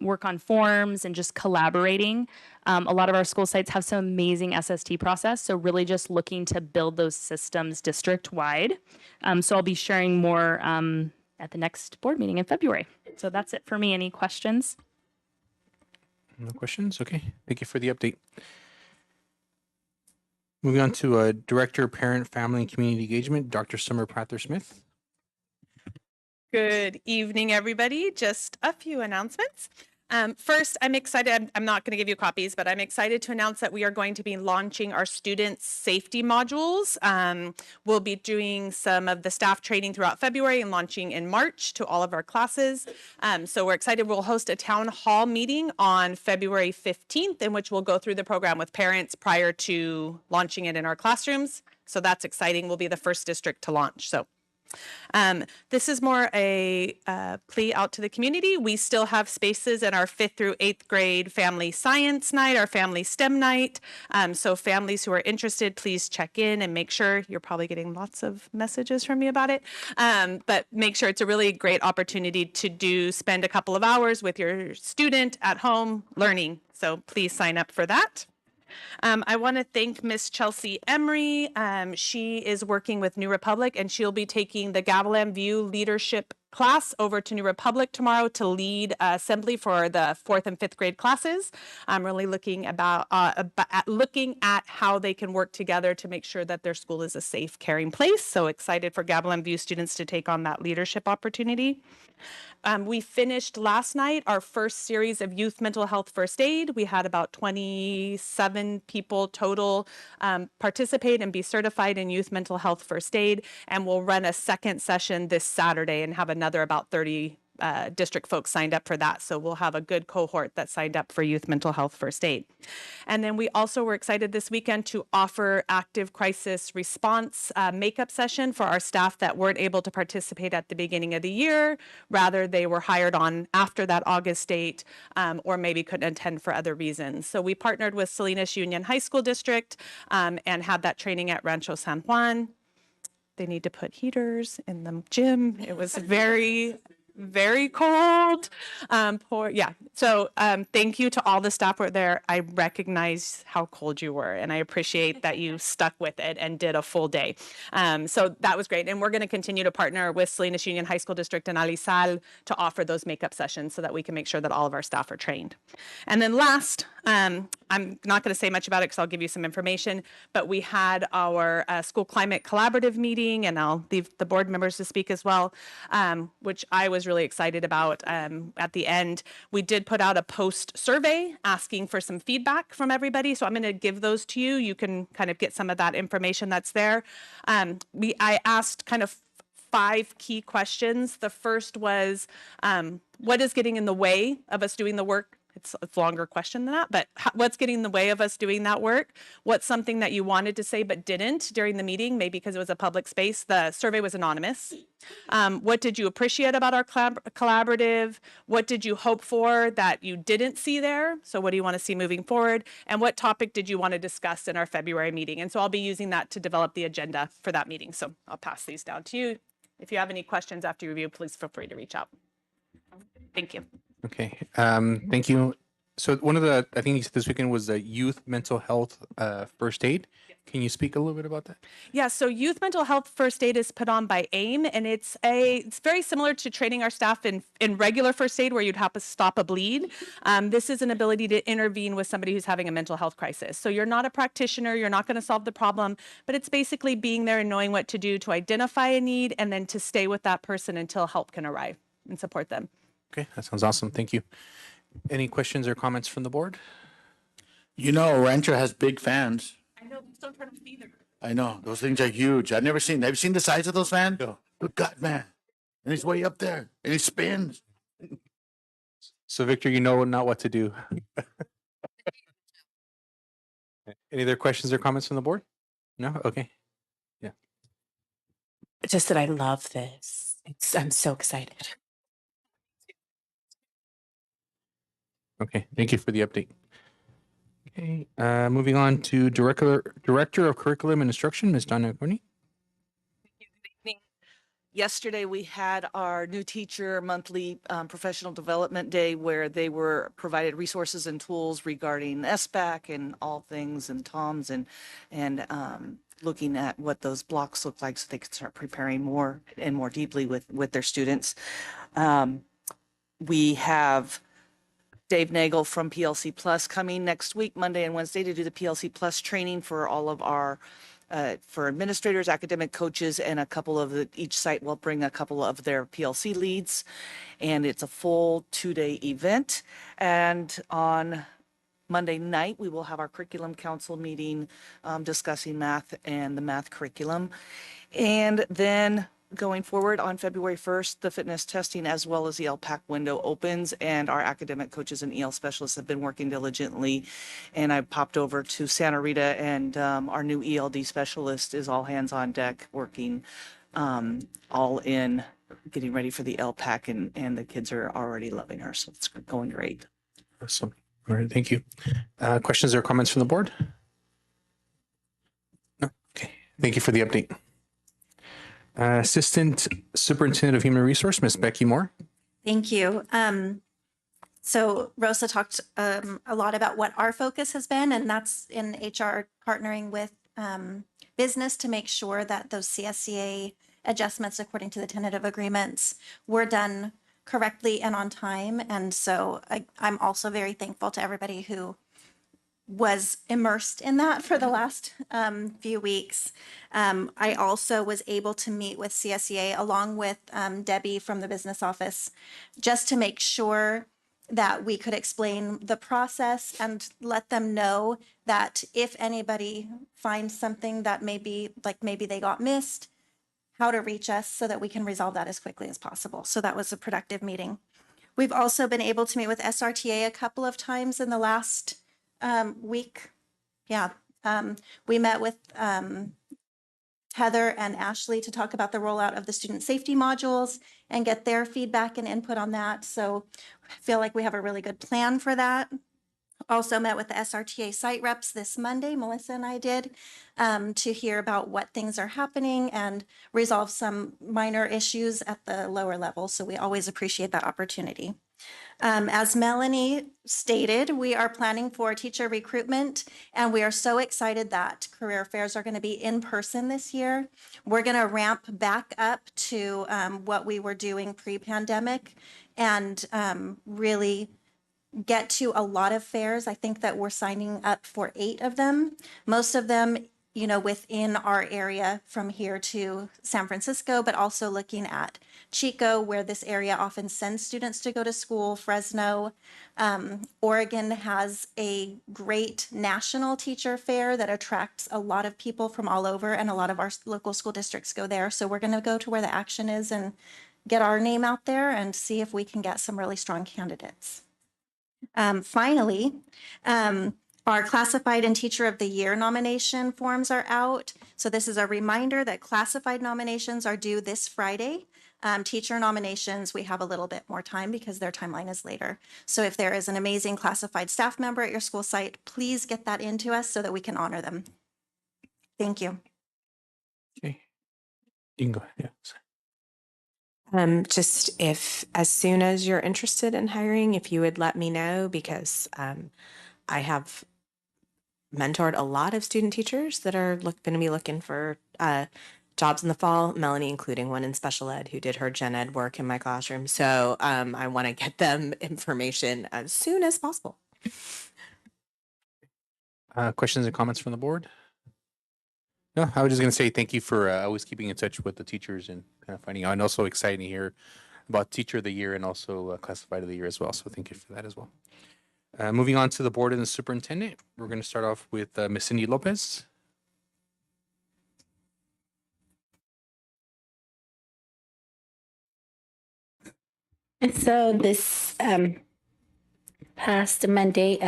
work on forms and just collaborating. A lot of our school sites have some amazing SST process, so really just looking to build those systems district-wide. So I'll be sharing more at the next board meeting in February. So that's it for me. Any questions? No questions? Okay, thank you for the update. Moving on to Director, Parent, Family, and Community Engagement, Dr. Summer Prather-Smith. Good evening, everybody. Just a few announcements. First, I'm excited. I'm not going to give you copies, but I'm excited to announce that we are going to be launching our student safety modules. We'll be doing some of the staff training throughout February and launching in March to all of our classes. So we're excited. We'll host a town hall meeting on February 15th, in which we'll go through the program with parents prior to launching it in our classrooms. So that's exciting. We'll be the first district to launch. So this is more a plea out to the community. We still have spaces in our 5th through 8th grade family science night, our family STEM night. So families who are interested, please check in and make sure. You're probably getting lots of messages from me about it, but make sure it's a really great opportunity to spend a couple of hours with your student at home learning. So please sign up for that. I want to thank Miss Chelsea Emery. She is working with New Republic, and she'll be taking the Gavilan View leadership class over to New Republic tomorrow to lead assembly for the 4th and 5th grade classes. I'm really looking at how they can work together to make sure that their school is a safe, caring place. So excited for Gavilan View students to take on that leadership opportunity. We finished last night our first series of youth mental health first aid. We had about 27 people total participate and be certified in youth mental health first aid, and we'll run a second session this Saturday and have another about 30 district folks signed up for that. So we'll have a good cohort that signed up for Youth Mental Health First Aid. And then we also were excited this weekend to offer active crisis response makeup session for our staff that weren't able to participate at the beginning of the year. Rather, they were hired on after that August date, or maybe couldn't attend for other reasons. So we partnered with Salinas Union High School District and had that training at Rancho San Juan. They need to put heaters in the gym. It was very, very cold. So thank you to all the staff who were there. I recognize how cold you were, and I appreciate that you stuck with it and did a full day. So that was great. And we're going to continue to partner with Salinas Union High School District and Alisal to offer those makeup sessions so that we can make sure that all of our staff are trained. And then last, I'm not going to say much about it because I'll give you some information, but we had our school climate collaborative meeting, and I'll leave the board members to speak as well, which I was really excited about. At the end, we did put out a post survey asking for some feedback from everybody. So I'm going to give those to you. You can kind of get some of that information that's there. I asked kind of 5 key questions. The first was, what is getting in the way of us doing the work? It's a longer question than that, but what's getting in the way of us doing that work? What's something that you wanted to say but didn't during the meeting, maybe because it was a public space? The survey was anonymous. What did you appreciate about our collaborative? What did you hope for that you didn't see there? So what do you want to see moving forward? And what topic did you want to discuss in our February meeting? And so I'll be using that to develop the agenda for that meeting. So I'll pass these down to you. If you have any questions after you review, please feel free to reach out. Thank you. Okay, thank you. So one of the, I think you said this weekend was the Youth Mental Health First Aid. Can you speak a little bit about that? Yeah, so Youth Mental Health First Aid is put on by AIM, and it's very similar to training our staff in regular first aid where you'd have to stop a bleed. This is an ability to intervene with somebody who's having a mental health crisis. So you're not a practitioner, you're not going to solve the problem, but it's basically being there and knowing what to do to identify a need and then to stay with that person until help can arrive and support them. Okay, that sounds awesome. Thank you. Any questions or comments from the board? You know, Rancho has big fans. I know, please don't turn off either. I know, those things are huge. I've never seen, have you seen the size of those fans? No. Good God, man. And he's way up there and he spins. So Victor, you know not what to do. Any other questions or comments from the board? No? Okay. Yeah. Just that I love this. I'm so excited. Okay, thank you for the update. Okay, moving on to Director of Curriculum and Instruction, Ms. Donna Cooney. Yesterday, we had our new teacher monthly professional development day where they were provided resources and tools regarding SBAC and all things and TOMS and looking at what those blocks look like so they could start preparing more and more deeply with their students. We have Dave Nagel from PLC Plus coming next week, Monday and Wednesday, to do the PLC Plus training for all of our for administrators, academic coaches, and a couple of each site will bring a couple of their PLC leads. And it's a full 2-day event. And on Monday night, we will have our curriculum council meeting discussing math and the math curriculum. And then going forward on February 1st, the fitness testing as well as the LPAC window opens, and our academic coaches and EL specialists have been working diligently. And I popped over to Santa Rita, and our new ELD specialist is all hands on deck working all in getting ready for the LPAC, and the kids are already loving her. So it's going great. Awesome. All right, thank you. Questions or comments from the board? No? Okay, thank you for the update. Assistant Superintendent of Human Resource, Ms. Becky Moore. Thank you. So Rosa talked a lot about what our focus has been, and that's in HR partnering with business to make sure that those CSCA adjustments according to the tentative agreements were done correctly and on time. And so I'm also very thankful to everybody who was immersed in that for the last few weeks. I also was able to meet with CSEA along with Debbie from the business office just to make sure that we could explain the process and let them know that if anybody finds something that maybe they got missed, how to reach us so that we can resolve that as quickly as possible. So that was a productive meeting. We've also been able to meet with SRTA a couple of times in the last week. Yeah, we met with Heather and Ashley to talk about the rollout of the student safety modules and get their feedback and input on that. So I feel like we have a really good plan for that. Also met with the SRTA site reps this Monday, Melissa and I did, to hear about what things are happening and resolve some minor issues at the lower level. So we always appreciate that opportunity. As Melanie stated, we are planning for teacher recruitment, and we are so excited that career fairs are going to be in person this year. We're going to ramp back up to what we were doing pre-pandemic and really get to a lot of fairs. I think that we're signing up for 8 of them. Most of them, you know, within our area from here to San Francisco, but also looking at Chico, where this area often sends students to go to school, Fresno. Oregon has a great national teacher fair that attracts a lot of people from all over, and a lot of our local school districts go there. So we're going to go to where the action is and get our name out there and see if we can get some really strong candidates. Finally, our classified and teacher of the year nomination forms are out. So this is a reminder that classified nominations are due this Friday. Teacher nominations, we have a little bit more time because their timeline is later. So if there is an amazing classified staff member at your school site, please get that into us so that we can honor them. Thank you. Okay. You can go ahead. Yeah. Sorry. Just if, as soon as you're interested in hiring, if you would let me know, because I have mentored a lot of student teachers that are going to be looking for jobs in the fall, Melanie including one in special ed who did her gen ed work in my classroom. So I want to get them information as soon as possible. Questions and comments from the board? No, I was just going to say thank you for always keeping in touch with the teachers and kind of finding out, and also exciting to hear about teacher of the year and also classified of the year as well. So thank you for that as well. Moving on to the board and the superintendent, we're going to start off with Ms. Cindy Lopez. And so this past Monday,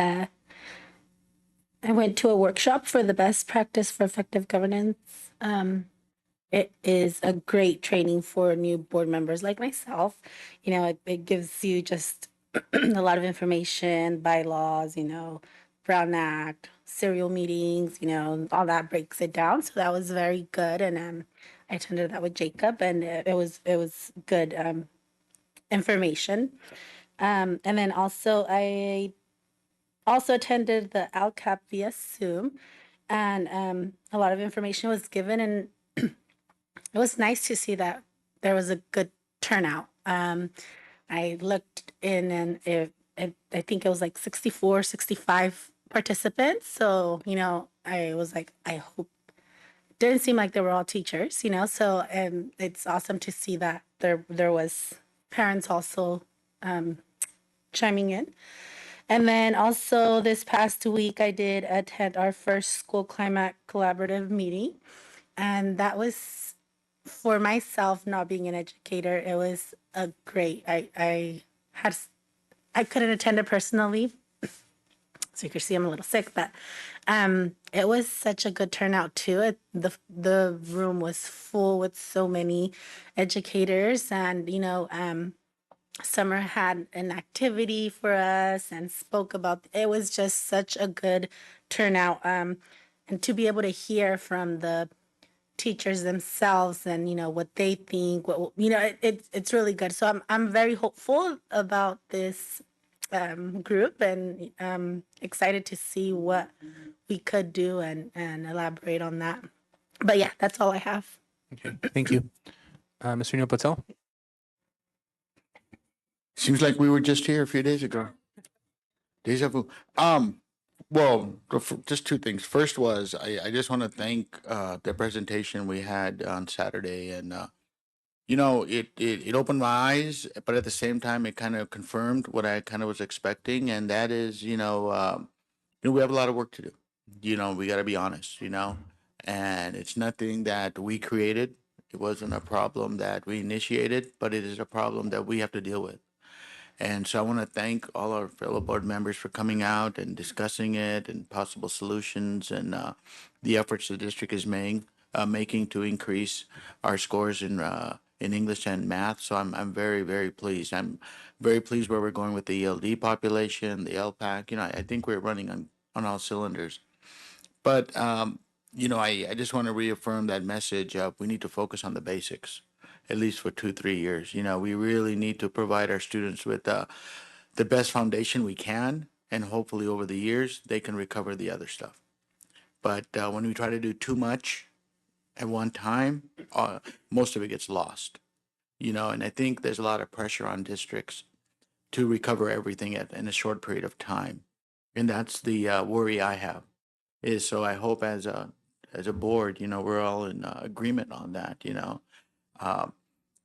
I went to a workshop for the best practice for effective governance. It is a great training for new board members like myself. You know, it gives you just a lot of information, bylaws, you know, Brown Act, serial meetings, you know, all that breaks it down. So that was very good. And I attended that with Jacob, and it was good information. And then also I also attended the LCAP via Zoom, and a lot of information was given, and it was nice to see that there was a good turnout. I looked in, and I think it was like 64, 65 participants. So, you know, I was like, I hope. Didn't seem like they were all teachers, you know. So, and it's awesome to see that there was parents also chiming in. And then also this past week, I did attend our first school climate collaborative meeting. And that was, for myself, not being an educator, it was a great, I couldn't attend it personally. So you could see I'm a little sick, but it was such a good turnout too. The room was full with so many educators, and you know, Summer had an activity for us and spoke about. It was just such a good turnout, and to be able to hear from the teachers themselves and you know what they think, what you know, it's really good. So I'm very hopeful about this group, and excited to see what we could do and elaborate on that. But yeah, that's all I have. Okay, thank you. Mr. Neil Patel. Seems like we were just here a few days ago. Deja vu. Well, just two things. First was I just want to thank the presentation we had on Saturday, and you know, it opened my eyes, but at the same time, it kind of confirmed what I kind of was expecting, and that is, you know, we have a lot of work to do. You know, we got to be honest, you know, and it's nothing that we created. It wasn't a problem that we initiated, but it is a problem that we have to deal with. And so I want to thank all our fellow board members for coming out and discussing it and possible solutions and the efforts the district is making to increase our scores in English and math. So I'm very, very pleased. I'm very pleased where we're going with the ELD population, the LPAC. You know, I think we're running on all cylinders. But you know, I just want to reaffirm that message of we need to focus on the basics, at least for 2, 3 years. You know, we really need to provide our students with the best foundation we can, and hopefully over the years they can recover the other stuff. But when we try to do too much at one time, most of it gets lost. You know, and I think there's a lot of pressure on districts to recover everything in a short period of time, and that's the worry I have. Is so I hope as a board, you know, we're all in agreement on that. You know,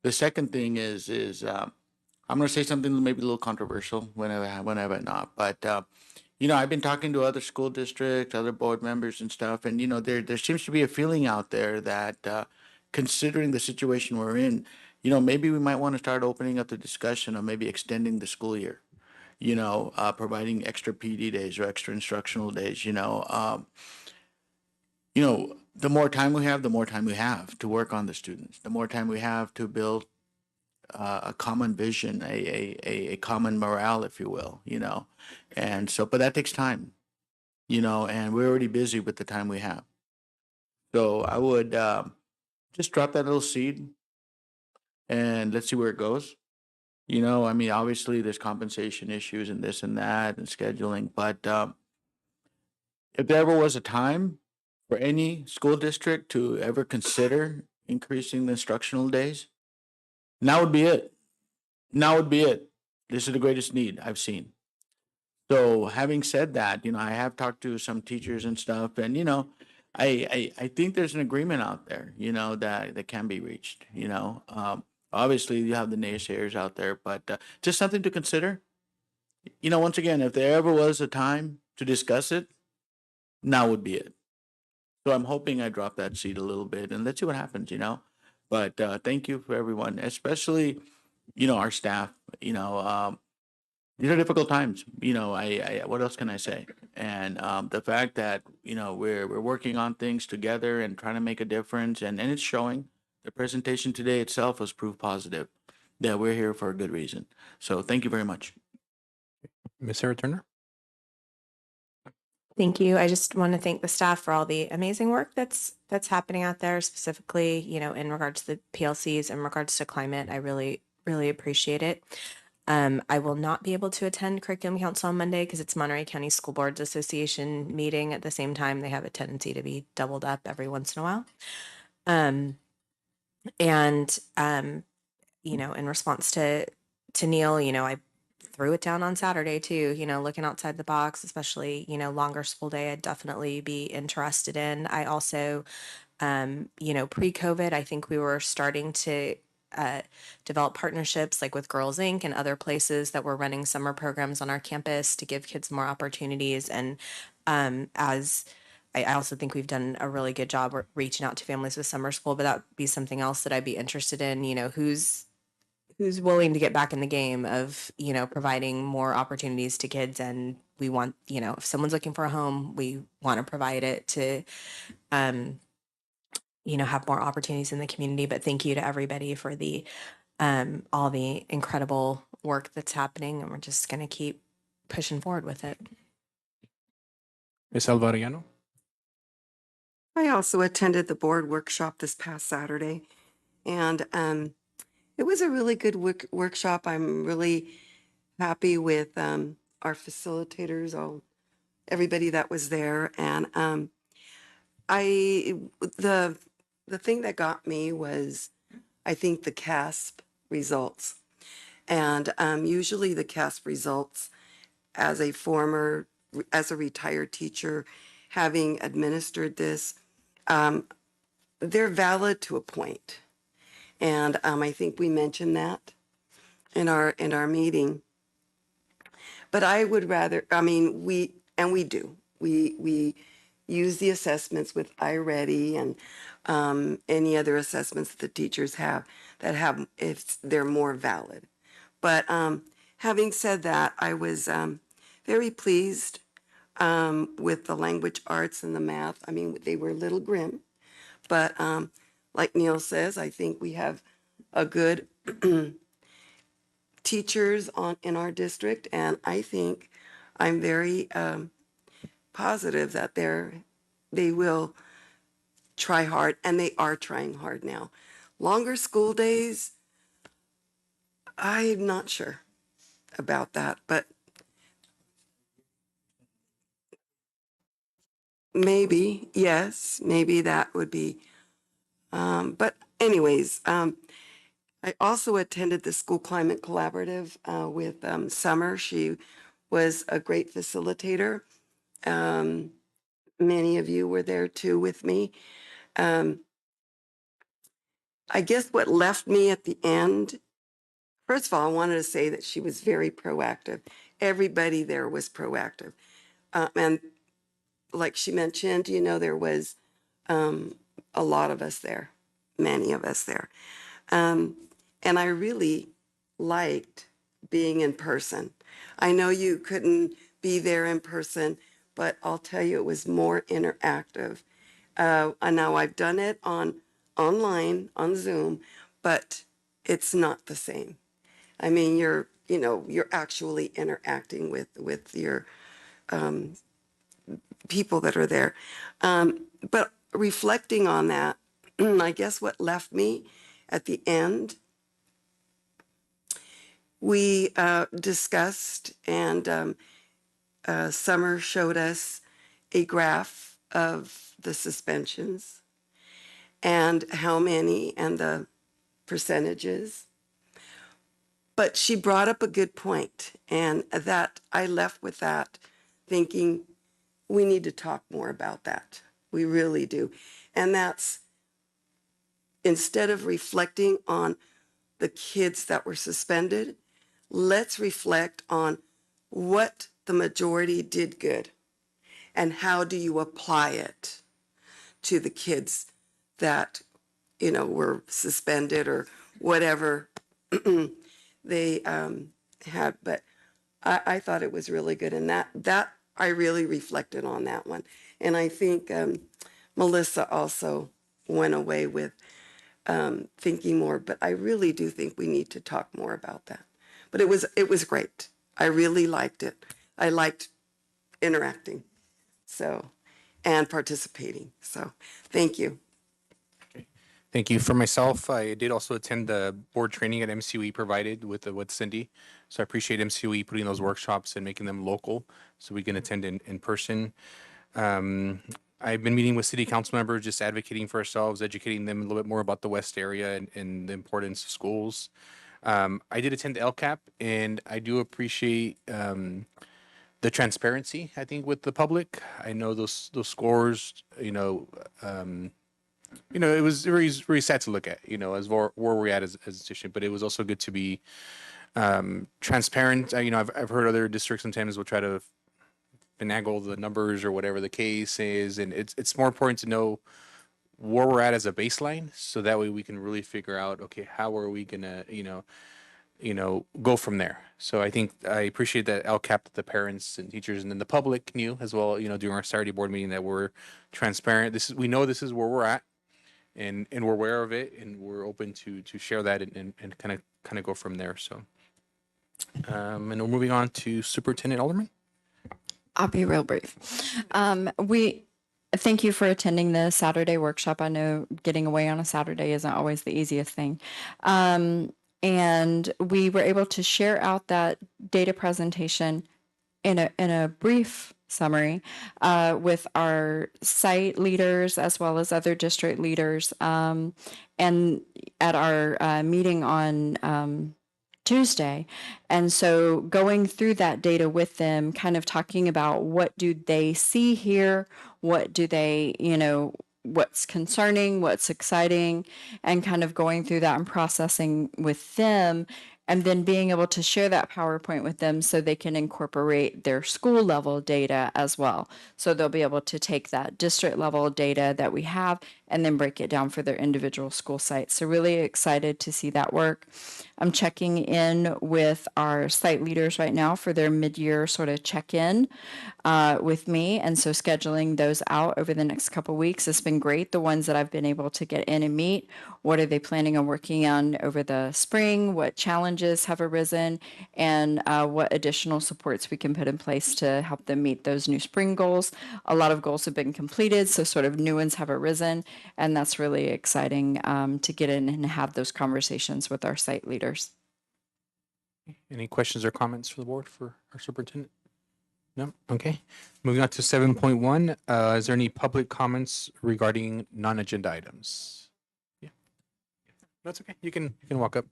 the second thing is I'm going to say something maybe a little controversial whenever not, but you know, I've been talking to other school districts, other board members and stuff, and you know, there seems to be a feeling out there that considering the situation we're in, you know, maybe we might want to start opening up the discussion of maybe extending the school year. You know, providing extra PD days or extra instructional days. You know, the more time we have, the more time we have to work on the students. The more time we have to build a common vision, a common morale, if you will. You know, and so, but that takes time. You know, and we're already busy with the time we have. So I would just drop that little seed and let's see where it goes. You know, I mean, obviously there's compensation issues and this and that and scheduling, but if there ever was a time for any school district to ever consider increasing the instructional days, now would be it. Now would be it. This is the greatest need I've seen. So having said that, you know, I have talked to some teachers and stuff, and you know, I think there's an agreement out there, you know, that can be reached. You know, obviously you have the naysayers out there, but just something to consider. You know, once again, if there ever was a time to discuss it, now would be it. So I'm hoping I drop that seed a little bit and let's see what happens, you know. But thank you for everyone, especially, you know, our staff. You know, these are difficult times. You know, I what else can I say? And the fact that you know we're working on things together and trying to make a difference, and it's showing. The presentation today itself was proof positive that we're here for a good reason. So thank you very much. Ms. Sarah Turner. Thank you. I just want to thank the staff for all the amazing work that's happening out there, specifically, you know, in regards to the PLCs, in regards to climate. I really, really appreciate it. I will not be able to attend Curriculum Council on Monday because it's Monterey County School Boards Association meeting at the same time. They have a tendency to be doubled up every once in a while. And you know, in response to Neil, you know, I threw it down on Saturday too, you know, looking outside the box, especially, you know, longer school day, I'd definitely be interested in. I also, you know, pre-COVID, I think we were starting to develop partnerships like with Girls Inc. and other places that were running summer programs on our campus to give kids more opportunities. And as I also think we've done a really good job reaching out to families with summer school, but that would be something else that I'd be interested in, you know, who's willing to get back in the game of, you know, providing more opportunities to kids. And we want, you know, if someone's looking for a home, we want to provide it to, you know, have more opportunities in the community. But thank you to everybody for the, all the incredible work that's happening. And we're just going to keep pushing forward with it. Ms. Alvarado. I also attended the board workshop this past Saturday, and it was a really good workshop. I'm really happy with our facilitators, everybody that was there, and the thing that got me was I think the CASP results, and usually the CASP results as a retired teacher, having administered this, they're valid to a point. And I think we mentioned that in our meeting. But I would rather, I mean, we do. We use the assessments with iReady and any other assessments that the teachers have that have, if they're more valid. But having said that, I was very pleased with the language arts and the math. I mean, they were a little grim, but like Neil says, I think we have a good teachers in our district, and I think I'm very positive that they will try hard, and they are trying hard now. Longer school days, I'm not sure about that, but maybe, yes, maybe that would be. But anyways, I also attended the School Climate Collaborative with Summer. She was a great facilitator. Many of you were there too with me. I guess what left me at the end, first of all, I wanted to say that she was very proactive. Everybody there was proactive. And like she mentioned, there was a lot of us there, many of us there. And I really liked being in person. I know you couldn't be there in person, but I'll tell you, it was more interactive. And now I've done it online, on Zoom, but it's not the same. I mean, you're actually interacting with your people that are there. But reflecting on that, I guess what left me at the end, we discussed, and Summer showed us a graph of the suspensions and how many and the percentages. But she brought up a good point, and that I left with that thinking we need to talk more about that. We really do. And that's, instead of reflecting on the kids that were suspended, let's reflect on what the majority did good and how do you apply it to the kids that were suspended or whatever they had. But I thought it was really good, and that I really reflected on that one. And I think Melissa also went away with thinking more, but I really do think we need to talk more about that. But it was great. I really liked it. I liked interacting, and participating. So thank you. Thank you. For myself, I did also attend the board training at MCOE provided with Cindy. So I appreciate MCOE putting those workshops and making them local so we can attend in person. I've been meeting with city council members, just advocating for ourselves, educating them a little bit more about the West area and the importance of schools. I did attend the LCAP, and I do appreciate the transparency, I think, with the public. I know those scores, it was very, very sad to look at, as where we're at as a institution, but it was also good to be transparent. I've heard other districts sometimes will try to finagle the numbers or whatever the case is, and it's more important to know where we're at as a baseline, so that way we can really figure out, okay, how are we gonna, go from there. So I think I appreciate that LCAP, the parents and teachers and then the public knew as well, during our Saturday board meeting, that we're transparent. We know this is where we're at, and we're aware of it, and we're open to share that and kind of go from there. So and we're moving on to Superintendent Alderman. I'll be real brief. We thank you for attending the Saturday workshop. I know getting away on a Saturday isn't always the easiest thing. And we were able to share out that data presentation in a brief summary with our site leaders as well as other district leaders, and at our meeting on Tuesday. And so going through that data with them, kind of talking about what do they see here, what do they, what's concerning, what's exciting, and kind of going through that and processing with them. and then being able to share that PowerPoint with them so they can incorporate their school level data as well. So they'll be able to take that district level data that we have and then break it down for their individual school sites. So really excited to see that work. I'm checking in with our site leaders right now for their mid-year sort of check-in with me. And so scheduling those out over the next couple of weeks has been great. The ones that I've been able to get in and meet, what are they planning on working on over the spring? What challenges have arisen? And what additional supports we can put in place to help them meet those new spring goals. A lot of goals have been completed, so sort of new ones have arisen. And that's really exciting to get in and have those conversations with our site leaders. Any questions or comments for the board for our superintendent? No? Okay. Moving on to 7.1. Is there any public comments regarding non-agenda items? Yeah. That's okay. You can walk up.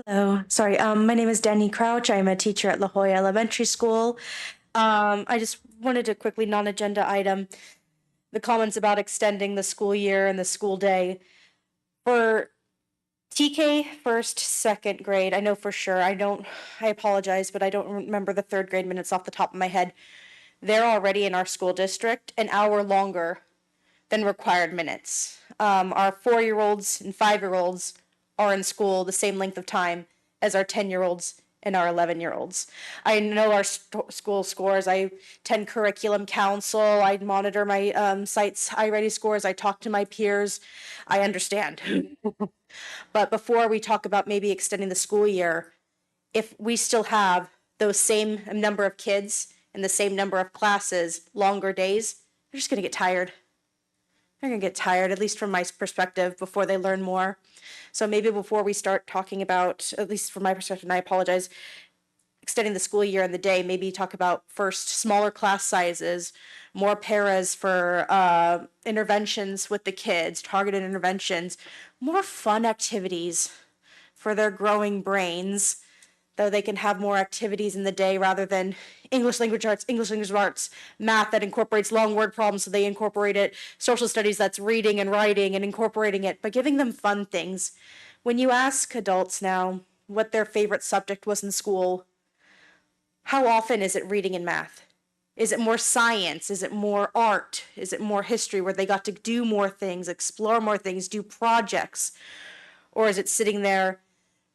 Hello, sorry. My name is Danny Crouch. I'm a teacher at La Jolla Elementary School. I just wanted to quickly non-agenda item the comments about extending the school year and the school day. For TK first, second grade, I know for sure, I apologize, but I don't remember the third grade minutes off the top of my head. They're already in our school district an hour longer than required minutes. Our 4-year-olds and 5-year-olds are in school the same length of time as our 10-year-olds and our 11-year-olds. I know our school scores. I attend curriculum council. I monitor my site's iReady scores. I talk to my peers. I understand. But before we talk about maybe extending the school year, if we still have those same number of kids and the same number of classes, longer days, they're just going to get tired. They're going to get tired, at least from my perspective, before they learn more. So maybe before we start talking about, at least from my perspective, and I apologize, extending the school year and the day, maybe talk about first smaller class sizes, more paras for interventions with the kids, targeted interventions, more fun activities for their growing brains, though they can have more activities in the day rather than English language arts, math that incorporates long word problems, so they incorporate it, social studies that's reading and writing and incorporating it, but giving them fun things. When you ask adults now what their favorite subject was in school, how often is it reading and math? Is it more science? Is it more art? Is it more history where they got to do more things, explore more things, do projects? Or is it sitting there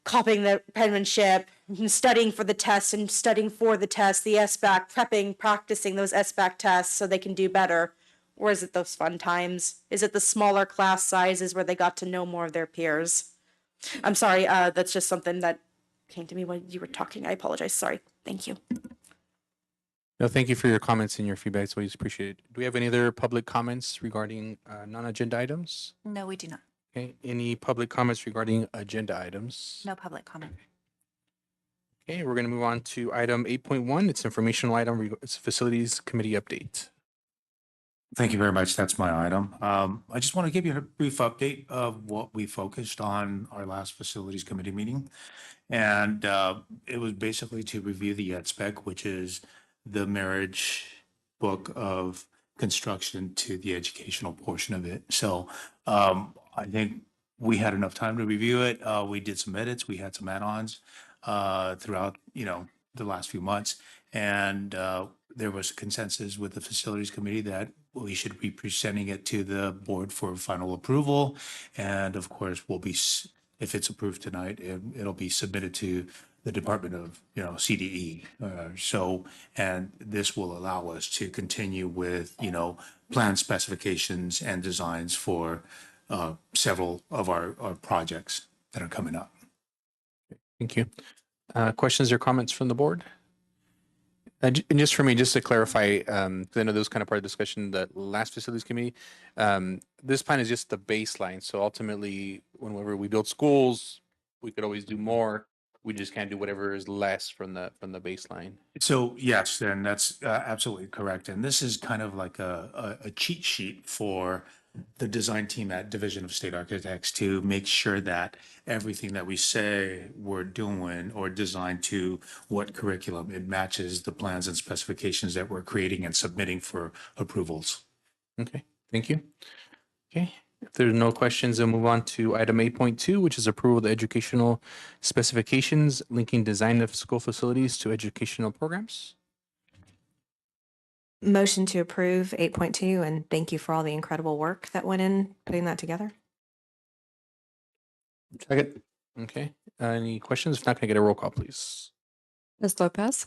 copying the penmanship, studying for the test and studying for the test, the SBAC, prepping, practicing those SBAC tests so they can do better? Or is it those fun times? Is it the smaller class sizes where they got to know more of their peers? I'm sorry, that's just something that came to me when you were talking. I apologize. Sorry. Thank you. No, thank you for your comments and your feedback. It's always appreciated. Do we have any other public comments regarding non-agenda items? No, we do not. Okay. Any public comments regarding agenda items? No public comment. Okay, we're going to move on to item 8.1. It's informational item. It's facilities committee update. Thank you very much. That's my item. I just want to give you a brief update of what we focused on our last facilities committee meeting. And it was basically to review the ed spec, which is the marriage book of construction to the educational portion of it. So I think we had enough time to review it. We did some edits. We had some add-ons throughout, the last few months. And there was a consensus with the facilities committee that we should be presenting it to the board for final approval. And of course, we'll be, if it's approved tonight, it'll be submitted to the Department of, CDE. And this will allow us to continue with, plan specifications and designs for several of our projects that are coming up. Thank you. Questions or comments from the board? And just for me, just to clarify, because I know that was kind of part of the discussion, the last facilities committee, this plan is just the baseline. So ultimately, whenever we build schools, we could always do more. We just can't do whatever is less from the baseline. So yes, and that's absolutely correct. And this is kind of like a cheat sheet for the design team at Division of State Architects to make sure that everything that we say we're doing or designed to what curriculum, it matches the plans and specifications that we're creating and submitting for approvals. Okay, thank you. Okay, if there's no questions, we'll move on to item 8.2, which is approval of the educational specifications linking design of school facilities to educational programs. Motion to approve 8.2, and thank you for all the incredible work that went in putting that together. Second. Okay, any questions? If not, can I get a roll call, please? Ms. Lopez,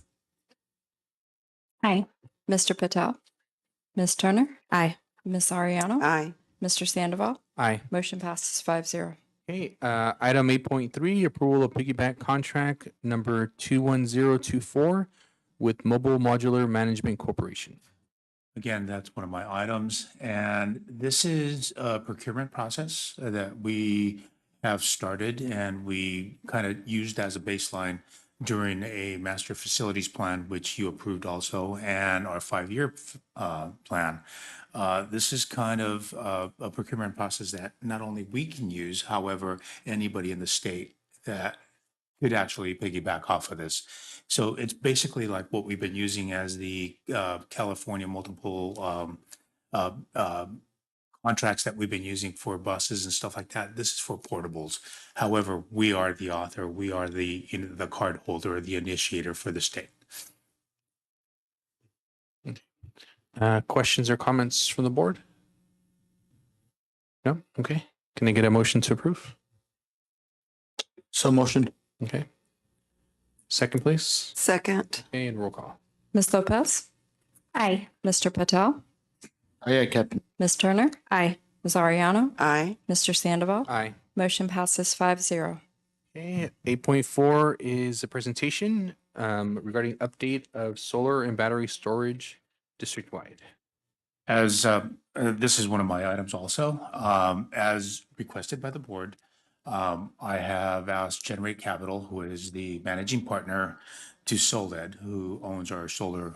Aye. Mr. Patel, Ms. Turner, Aye. Ms. Ariano, Aye. Mr. Sandoval. Aye. Motion passes 5-0. Okay, item 8.3, approval of piggyback contract number 21024 with Mobile Modular Management Corporation. Again, that's one of my items, and this is a procurement process that we have started and we kind of used as a baseline during a master facilities plan, which you approved also, and our 5-year plan. This is kind of a procurement process that not only we can use, however, anybody in the state that could actually piggyback off of this. So it's basically like what we've been using as the California multiple contracts that we've been using for buses and stuff like that. This is for portables. However, we are the author, we are the card holder, the initiator for the state. Questions or comments from the board? No? Okay. Can I get a motion to approve? So motioned. Okay. Second, please. Second. Okay, and roll call. Ms. Lopez, Aye. Mr. Patel, Aye, Captain. Ms. Turner, Aye. Ms. Ariano, Aye. Mr. Sandoval. Aye. Motion passes 5-0. Okay, 8.4 is a presentation regarding update of solar and battery storage district-wide. As this is one of my items also, as requested by the board, I have asked Generate Capital, who is the managing partner to SOLED, who owns our solar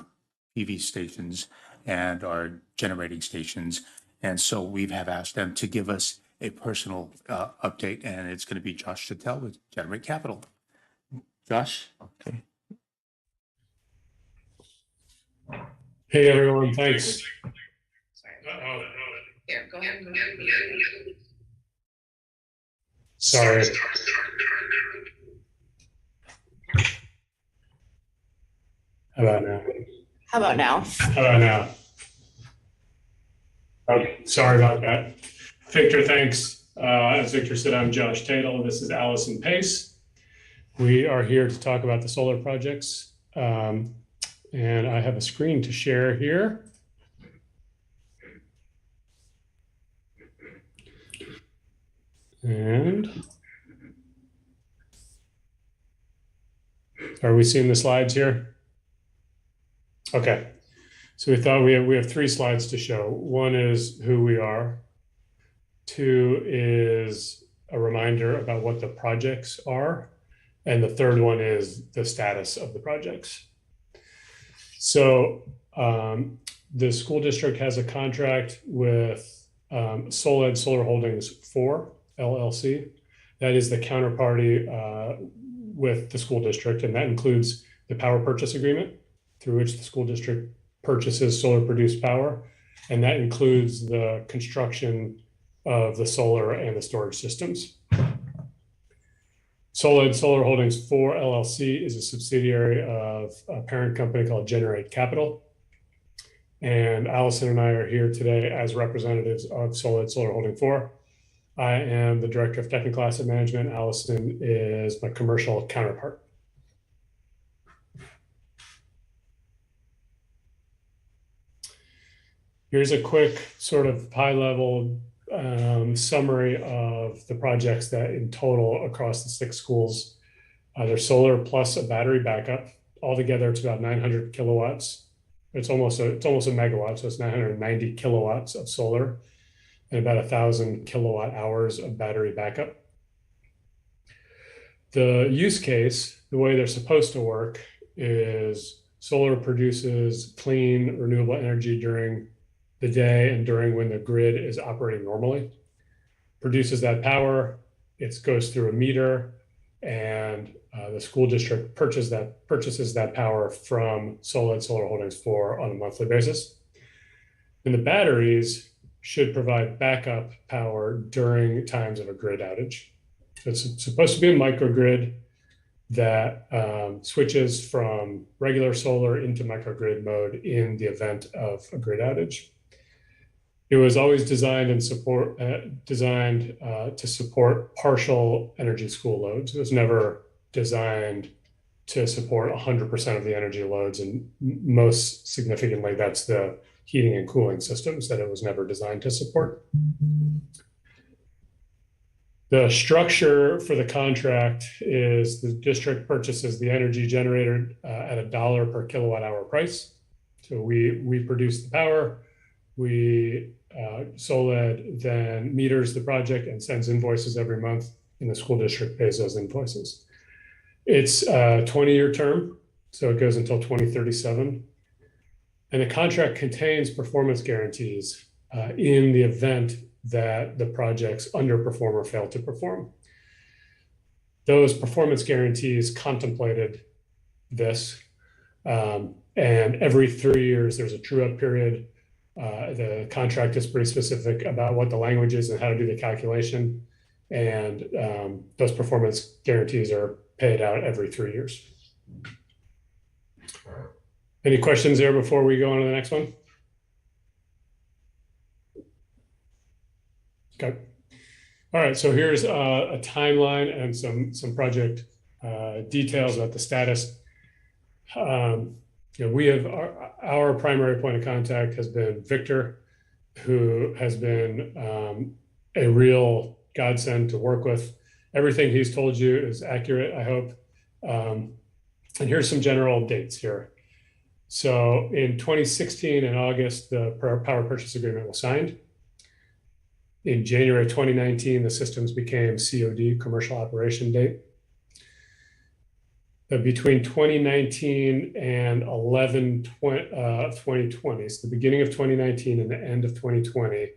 PV stations and our generating stations. And so we have asked them to give us a personal update, and it's going to be Josh Chattel with Generate Capital. Josh? Okay. Hey, everyone. Thanks. Here, go ahead. Sorry. How about now? How about now? How about now? Okay, sorry about that. Victor, thanks. As Victor said, I'm Josh Tatel. This is Allison Pace. We are here to talk about the solar projects. And I have a screen to share here. And are we seeing the slides here? Okay. So we thought we have 3 slides to show. One is who we are. 2 is a reminder about what the projects are. And the 3rd one is the status of the projects. So the school district has a contract with SOLED Solar Holdings 4 LLC. That is the counterparty with the school district, and that includes the power purchase agreement through which the school district purchases solar produced power, and that includes the construction of the solar and the storage systems. SOLED Solar Holdings 4 LLC is a subsidiary of a parent company called Generate Capital. And Allison and I are here today as representatives of SOLED Solar Holding 4. I am the Director of Technical Asset Management. Allison is my commercial counterpart. Here's a quick sort of high-level summary of the projects that in total across the 6 schools, they're solar plus a battery backup. Altogether, it's about 900 kilowatts. It's almost a megawatt, so it's 990 kilowatts of solar and about 1,000 kilowatt hours of battery backup. The use case, the way they're supposed to work, is solar produces clean, renewable energy during the day and during when the grid is operating normally. Produces that power, it goes through a meter, and the school district purchases that power from Solid Solar Holdings 4 on a monthly basis. And the batteries should provide backup power during times of a grid outage. So it's supposed to be a microgrid that switches from regular solar into microgrid mode in the event of a grid outage. It was always designed to support partial energy school loads. It was never designed to support 100% of the energy loads, and most significantly, that's the heating and cooling systems that it was never designed to support. The structure for the contract is the district purchases the energy generated at $1 per kilowatt hour price. So we produce the power, Solid then meters the project and sends invoices every month, and the school district pays those invoices. It's a 20-year term, so it goes until 2037. And the contract contains performance guarantees in the event that the projects underperform or fail to perform. Those performance guarantees contemplated this, and every 3 years there's a true-up period. The contract is pretty specific about what the language is and how to do the calculation, and those performance guarantees are paid out every 3 years. Any questions there before we go on to the next one? Okay. All right, so here's a timeline and some project details about the status. We have our primary point of contact has been Victor, who has been a real godsend to work with. Everything he's told you is accurate, I hope. And here's some general dates here. So in 2016, in August, the power purchase agreement was signed. In January 2019, the systems became COD, commercial operation date. Between 2019 and 11/2020, so the beginning of 2019 and the end of 2020,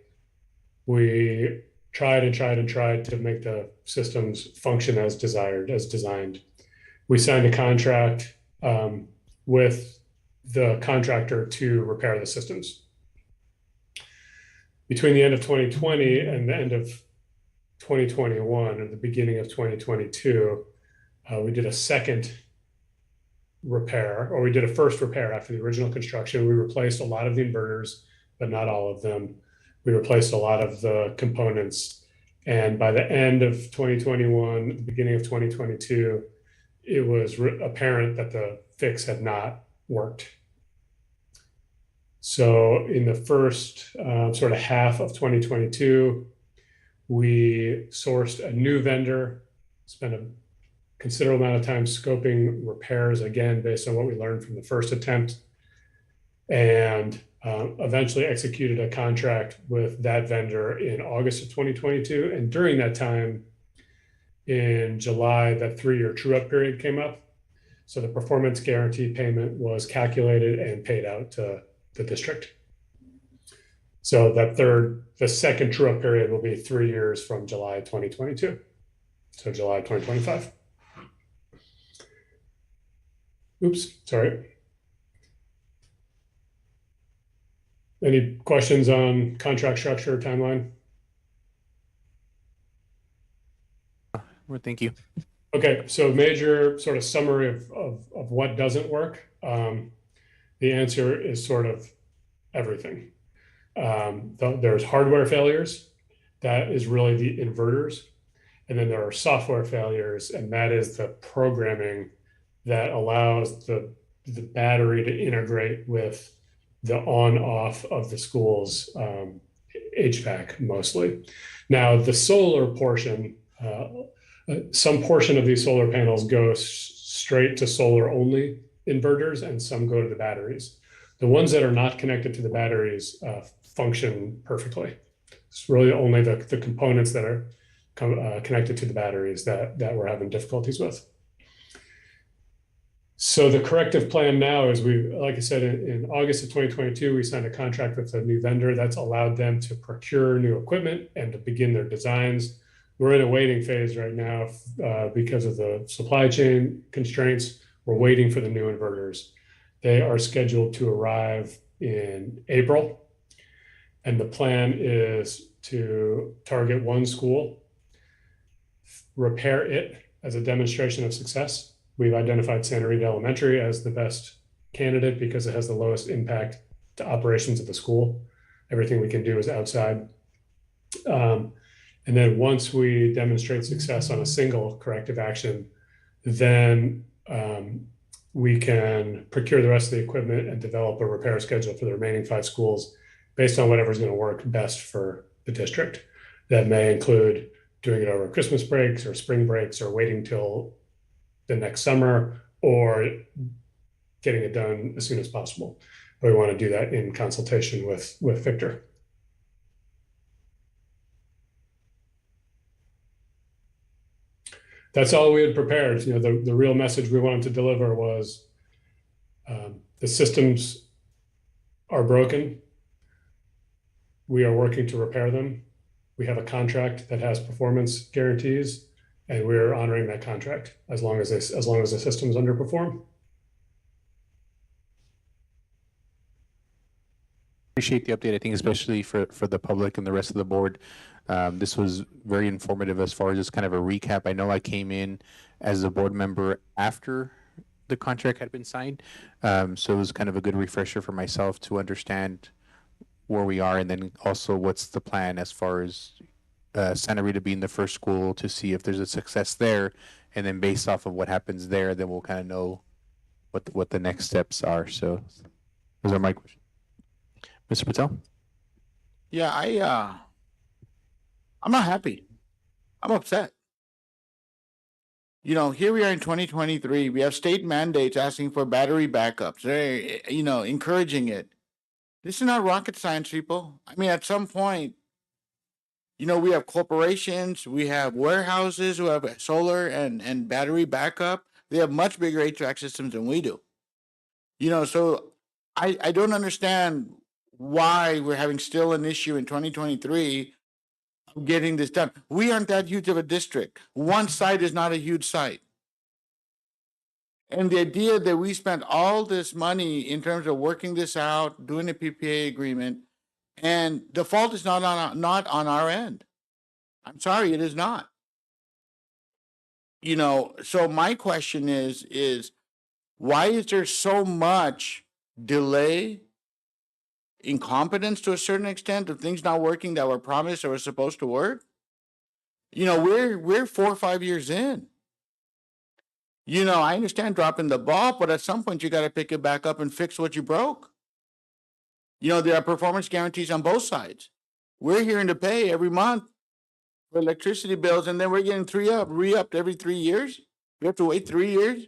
we tried to make the systems function as designed. We signed a contract with the contractor to repair the systems. Between the end of 2020 and the end of 2021, or the beginning of 2022, we did a second repair, or we did a first repair after the original construction. We replaced a lot of the inverters, but not all of them. We replaced a lot of the components. And by the end of 2021, the beginning of 2022, it was apparent that the fix had not worked. So in the first sort of half of 2022, we sourced a new vendor, spent a considerable amount of time scoping repairs, again, based on what we learned from the first attempt, and eventually executed a contract with that vendor in August of 2022. And during that time, in July, that 3-year true-up period came up. So the performance guarantee payment was calculated and paid out to the district. So the second true-up period will be 3 years from July 2022. So July 2025. Oops, sorry. Any questions on contract structure or timeline? Well, thank you. Okay, so major sort of summary of what doesn't work. The answer is sort of everything. There's hardware failures. That is really the inverters. And then there are software failures, and that is the programming that allows the battery to integrate with the on-off of the school's HVAC mostly. Now, the solar portion, some portion of these solar panels go straight to solar only inverters, and some go to the batteries. The ones that are not connected to the batteries function perfectly. It's really only the components that are connected to the batteries that we're having difficulties with. So the corrective plan now is like I said, in August of 2022, we signed a contract with a new vendor that's allowed them to procure new equipment and to begin their designs. We're in a waiting phase right now because of the supply chain constraints. We're waiting for the new inverters. They are scheduled to arrive in April. And the plan is to target one school, repair it as a demonstration of success. We've identified Santa Rita Elementary as the best candidate because it has the lowest impact to operations of the school. Everything we can do is outside. And then once we demonstrate success on a single corrective action, then we can procure the rest of the equipment and develop a repair schedule for the remaining 5 schools based on whatever's going to work best for the district. That may include doing it over Christmas breaks or spring breaks or waiting till the next summer or getting it done as soon as possible. But we want to do that in consultation with Victor. That's all we had prepared. You know, the real message we wanted to deliver was the systems are broken. We are working to repair them. We have a contract that has performance guarantees, and we're honoring that contract as long as the systems underperform. Appreciate the update. I think especially for the public and the rest of the board, this was very informative as far as just kind of a recap. I know I came in as a board member after the contract had been signed, so it was kind of a good refresher for myself to understand where we are, and then also what's the plan as far as Santa Rita being the first school to see if there's a success there, and then based off of what happens there, then we'll kind of know what the next steps are. So those are my questions. Mr. Patel? Yeah, I'm not happy. I'm upset. You know, here we are in 2023. We have state mandates asking for battery backups. They're, encouraging it. This is not rocket science, people. I mean, at some point, we have corporations, we have warehouses who have solar and battery backup. They have much bigger HVAC systems than we do. So I don't understand why we're having still an issue in 2023 of getting this done. We aren't that huge of a district. One site is not a huge site. And the idea that we spent all this money in terms of working this out, doing a PPA agreement, and the fault is not on our end. I'm sorry, it is not. So my question is why is there so much delay, incompetence to a certain extent of things not working that were promised or were supposed to work? We're 4 or 5 years in. I understand dropping the ball, but at some point you got to pick it back up and fix what you broke. There are performance guarantees on both sides. We're hearing to pay every month for electricity bills, and then we're getting re-upped every 3 years. We have to wait 3 years.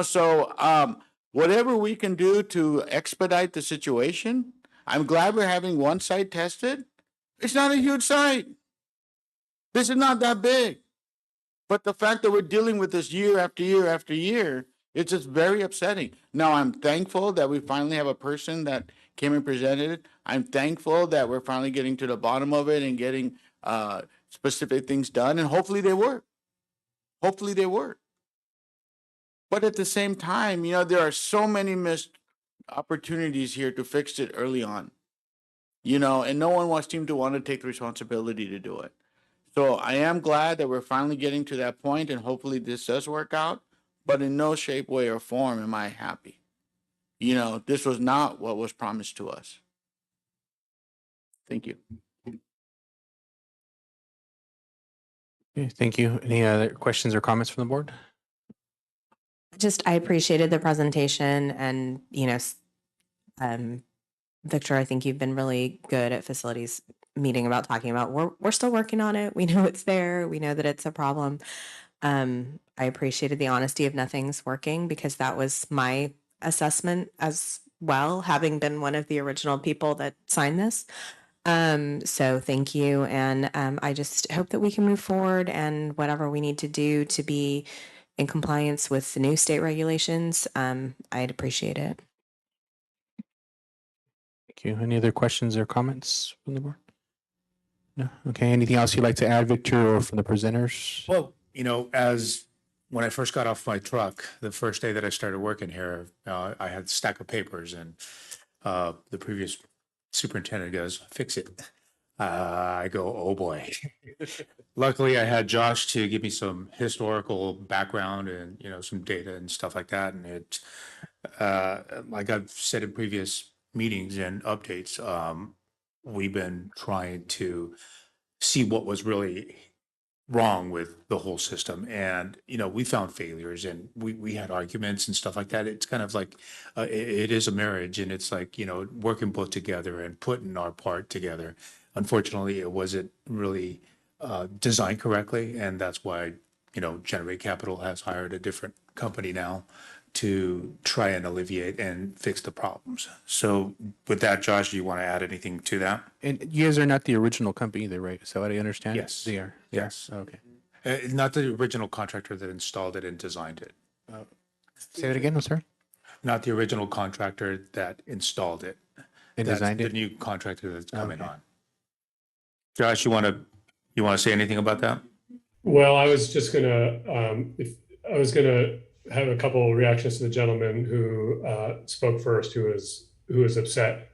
So whatever we can do to expedite the situation, I'm glad we're having one site tested. It's not a huge site. This is not that big. But the fact that we're dealing with this year after year after year, it's just very upsetting. Now, I'm thankful that we finally have a person that came and presented it. I'm thankful that we're finally getting to the bottom of it and getting specific things done, and hopefully they work. Hopefully they work. But at the same time, there are so many missed opportunities here to fix it early on, and no one seems to want to take the responsibility to do it. So I am glad that we're finally getting to that point, and hopefully this does work out, but in no shape, way, or form am I happy. This was not what was promised to us. Thank you. Okay, thank you. Any other questions or comments from the board? I appreciated the presentation, and Victor, I think you've been really good at facilities meeting about talking about we're still working on it. We know it's there. We know that it's a problem. I appreciated the honesty of nothing's working, because that was my assessment as well, having been one of the original people that signed this. So thank you. And I just hope that we can move forward, and whatever we need to do to be in compliance with the new state regulations, I'd appreciate it. Thank you. Any other questions or comments from the board? No? Okay. Anything else you'd like to add, Victor, or from the presenters? Well, as when I first got off my truck, the first day that I started working here, I had a stack of papers, and the previous superintendent goes, "Fix it." I go, "Oh boy." Luckily, I had Josh to give me some historical background and, some data and stuff like that. And it, like I've said in previous meetings and updates, we've been trying to see what was really wrong with the whole system. And, we found failures, and we had arguments and stuff like that. It's kind of like, it is a marriage, and it's like, working both together and putting our part together. Unfortunately, it wasn't really designed correctly. And that's why, Generate Capital has hired a different company now to try and alleviate and fix the problems. So with that, Josh, do you want to add anything to that? And you guys are not the original company either, right? So I understand? Yes. They are. Yes. Okay. Not the original contractor that installed it and designed it. Say that again, I'm sorry? Not the original contractor that installed it. And That's designed the it? new contractor that's coming Okay. on. Josh, you want to say anything about that? Well, I was just gonna, have a couple of reactions to the gentleman who spoke first, who was upset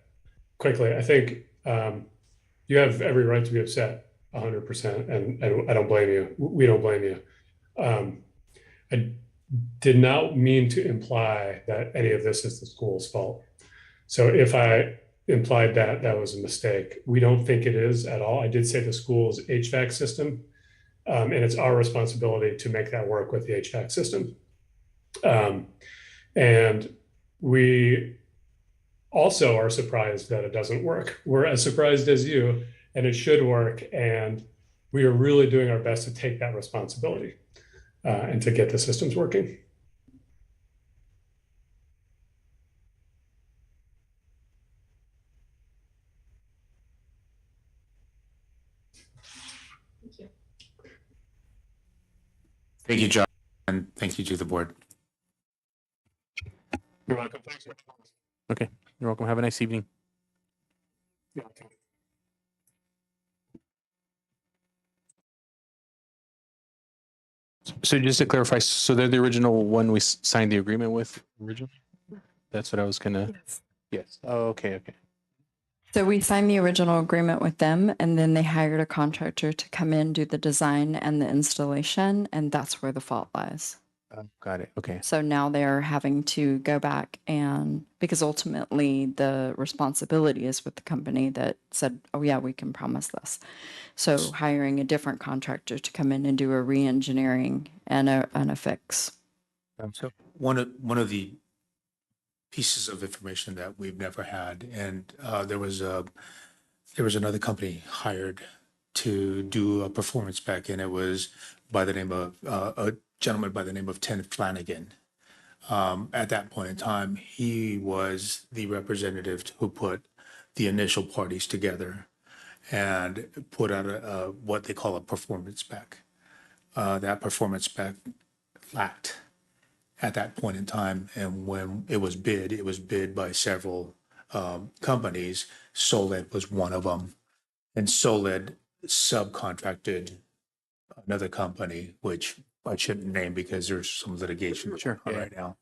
quickly. I think you have every right to be upset 100%, and I don't blame you. We don't blame you. I did not mean to imply that any of this is the school's fault. So if I implied that, that was a mistake. We don't think it is at all. I did say the school's HVAC system, and it's our responsibility to make that work with the HVAC system. And we also are surprised that it doesn't work. We're as surprised as you, and it should work. And we are really doing our best to take that responsibility and to get the systems working. Thank you, Josh, and thank you to the board. You're welcome. Thanks. Okay. You're welcome. Have a nice evening. So just to clarify, so they're the original one we signed the agreement with originally? That's what I was gonna. Yes. Oh, okay. Okay. So we signed the original agreement with them, and then they hired a contractor to come in, do the design and the installation, and that's where the fault lies. Got it. Okay. So now they're having to go back and, because ultimately the responsibility is with the company that said, oh yeah, we can promise this. So hiring a different contractor to come in and do a re-engineering and a fix. So one of the pieces of information that we've never had, and there was another company hired to do a performance spec, and it was by the name of a gentleman by the name of Ted Flanagan. At that point in time, he was the representative who put the initial parties together and put out what they call a performance spec. That performance spec lacked at that point in time, and when it was bid by several companies. Solid was one of them, and Solid subcontracted another company, which I shouldn't name because there's some litigation going on right now.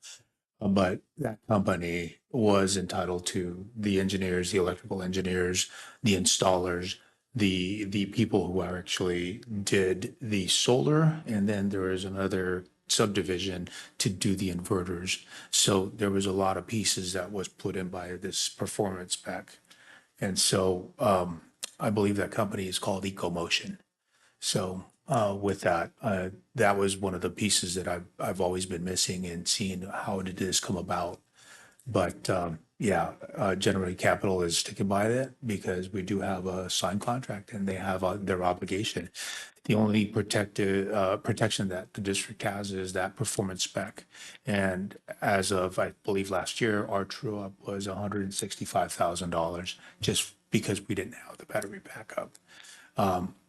But that company was entitled to the engineers, the electrical engineers, the installers, the people who are actually did the solar, and then there is another subdivision to do the inverters. So there was a lot of pieces that was put in by this performance spec. And so I believe that company is called EcoMotion. So with that, that was one of the pieces that I've always been missing and seeing how did this come about. But Generate Capital is sticking by that because we do have a signed contract and they have their obligation. The only protection that the district has is that performance spec. And as of, I believe last year, our true up was $165,000 just because we didn't have the battery backup.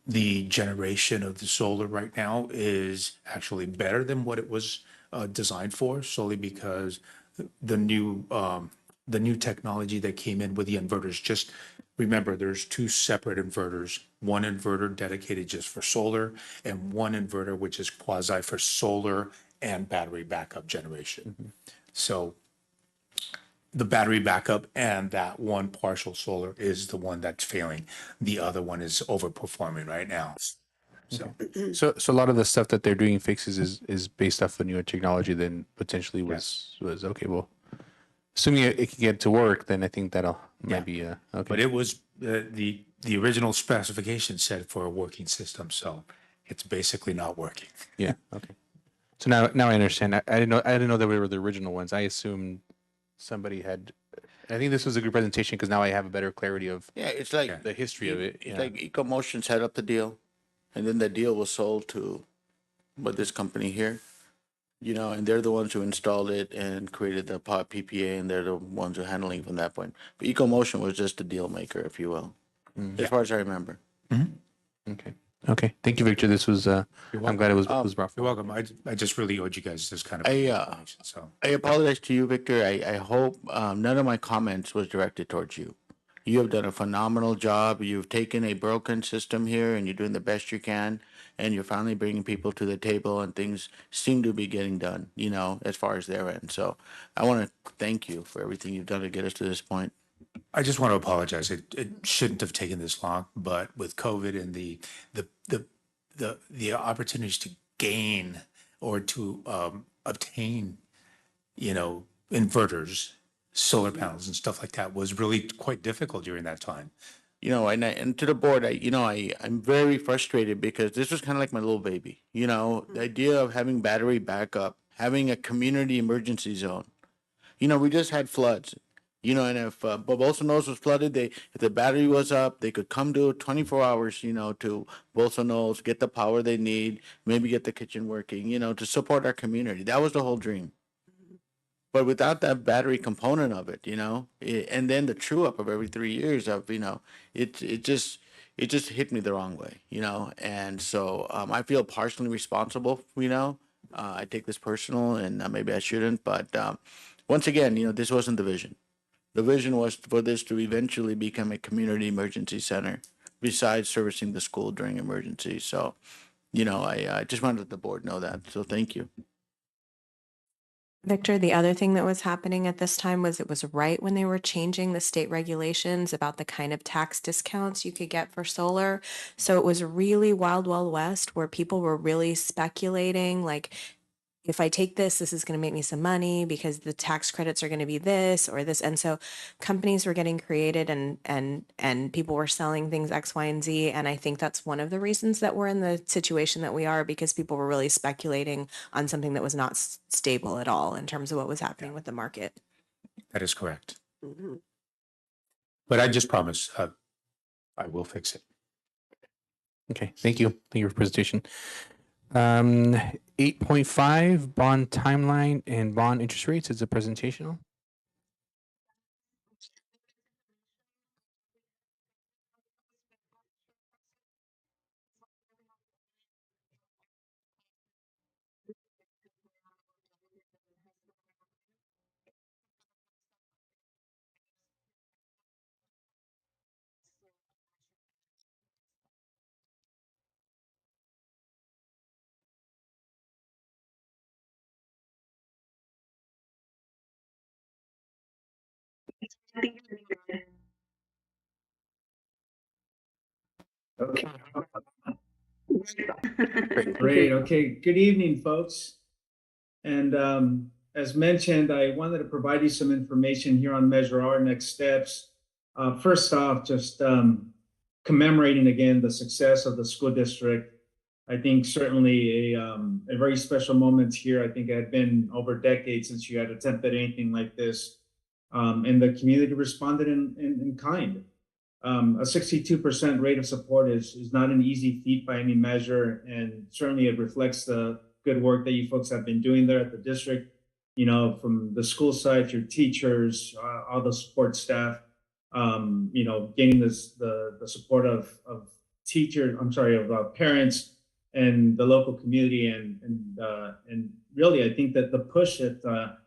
the generation of the solar right now is actually better than what it was designed for, solely because the new technology that came in with the inverters. Just remember, there's two separate inverters, one inverter dedicated just for solar and one inverter which is quasi for solar and battery backup generation. So the battery backup and that one partial solar is the one that's failing. The other one is overperforming right now. So So a lot of the stuff that they're doing fixes is based off of newer technology. Then potentially was okay. Well, assuming it can get to work, then I think that'll might be okay. But it was the original specification said for a working system, so it's basically not working. Yeah. Okay. So now I understand. I didn't know that we were the original ones. I assumed somebody had. I think this was a good presentation because now I have a better clarity of Yeah, it's like the history of it. It's like EcoMotion set up the deal, and then the deal was sold to, this company here, and they're the ones who installed it and created the PPA, and they're the ones who are handling from that point. But EcoMotion was just the deal maker, if you will, as far as I remember. Okay. Okay. Thank you, Victor. This was. I'm glad it was brought You're forward. welcome. I just really owed you guys this kind of I information. So I apologize to you, Victor. I hope none of my comments was directed towards you. You have done a phenomenal job. You've taken a broken system here and you're doing the best you can. And you're finally bringing people to the table and things seem to be getting done, as far as their end. So I want to thank you for everything you've done to get us to this point. I just want to apologize. It shouldn't have taken this long, but with COVID and the opportunities to gain or to obtain, inverters, solar panels, and stuff like that was really quite difficult during that time. And to the board, I'm very frustrated because this was kind of like my little baby. The idea of having battery backup, having a community emergency zone. We just had floods. And if Bolsono's was flooded, if the battery was up, they could come to 24 hours, to Bolsono's, get the power they need, maybe get the kitchen working, to support our community. That was the whole dream. But without that battery component of it, and then the true up of every 3 years of, it just hit me the wrong way, And so I feel partially responsible, I take this personal and maybe I shouldn't, but once again, this wasn't the vision. The vision was for this to eventually become a community emergency center besides servicing the school during emergencies. So, I just wanted to let the board know that. So thank you. Victor, the other thing that was happening at this time was it was right when they were changing the state regulations about the kind of tax discounts you could get for solar. So it was really wild, wild west where people were really speculating, like, if I take this is going to make me some money because the tax credits are going to be this or this. And so companies were getting created and people were selling things X, Y, and Z. And I think that's one of the reasons that we're in the situation that we are, because people were really speculating on something that was not stable at all in terms of what was happening with the market. That is correct. But I just promise I will fix it. Okay. Thank you. Thank you for your presentation. 8.5 bond timeline and bond interest rates is a presentational. Okay. Great. Okay. Good evening, folks. And as mentioned, I wanted to provide you some information here on Measure R next steps. First off, just commemorating again the success of the school district. I think certainly a very special moment here. I think it had been over a decade since you had attempted anything like this. And the community responded in kind. A 62% rate of support is not an easy feat by any measure, and certainly it reflects the good work that you folks have been doing there at the district, from the school side, your teachers, all the support staff, gaining the support of parents and the local community, and really, I think that the push that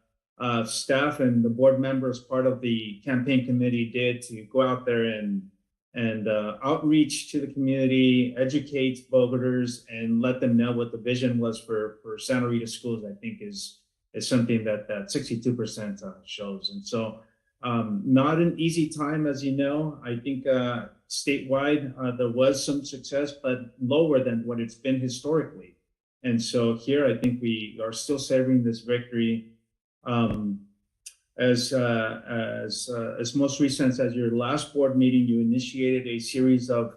staff and the board members, part of the campaign committee, did to go out there and outreach to the community, educate voters, and let them know what the vision was for Santa Rita schools, I think is something that 62% shows. And so not an easy time, as you know. I think statewide there was some success, but lower than what it's been historically. And so here, I think we are still savoring this victory. As most recent as your last board meeting, you initiated a series of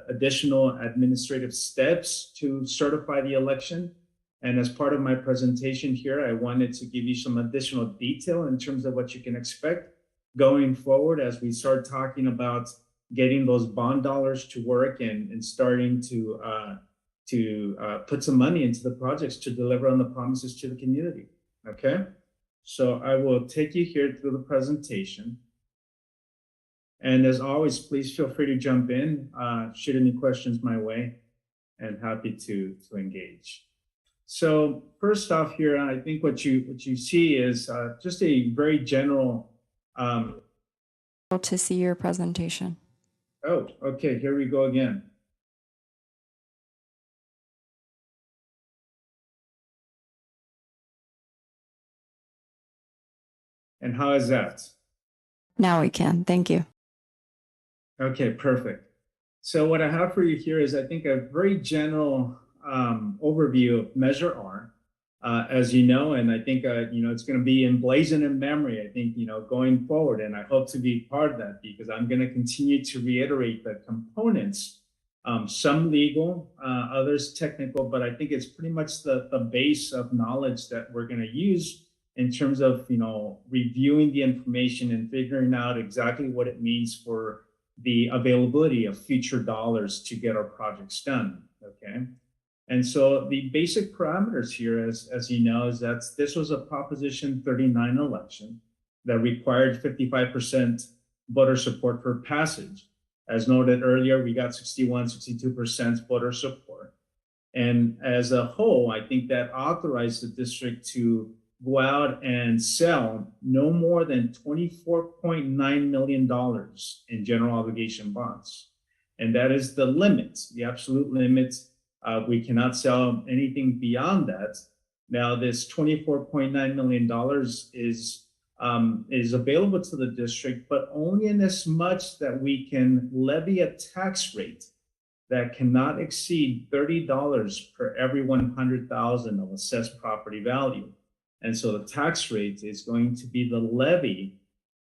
additional administrative steps to certify the election. And as part of my presentation here, I wanted to give you some additional detail in terms of what you can expect going forward as we start talking about getting those bond dollars to work and starting to put some money into the projects to deliver on the promises to the community. Okay. So I will take you here through the presentation. And as always, please feel free to jump in, shoot any questions my way, and happy to engage. So first off here, I think what you see is just a very general. To see your presentation. Oh, okay, here we go again. And how is that? Now we can. Thank you. Okay, perfect. So what I have for you here is, I think, a very general overview of Measure R, as you know, and I think, it's going to be emblazoned in memory, I think, going forward. And I hope to be part of that because I'm going to continue to reiterate the components, some legal, others technical, but I think it's pretty much the base of knowledge that we're going to use in terms of, reviewing the information and figuring out exactly what it means for the availability of future dollars to get our projects done, okay? And so the basic parameters here, as you know, is that this was a Proposition 39 election that required 55% voter support for passage. As noted earlier, we got 62% voter support. And as a whole, I think that authorized the district to go out and sell no more than $24.9 million in general obligation bonds. And that is the limit, the absolute limit. We cannot sell anything beyond that. Now, this $24.9 million is available to the district, but only in as much that we can levy a tax rate that cannot exceed $30 per every 100,000 of assessed property value. And so the tax rate is going to be the levy,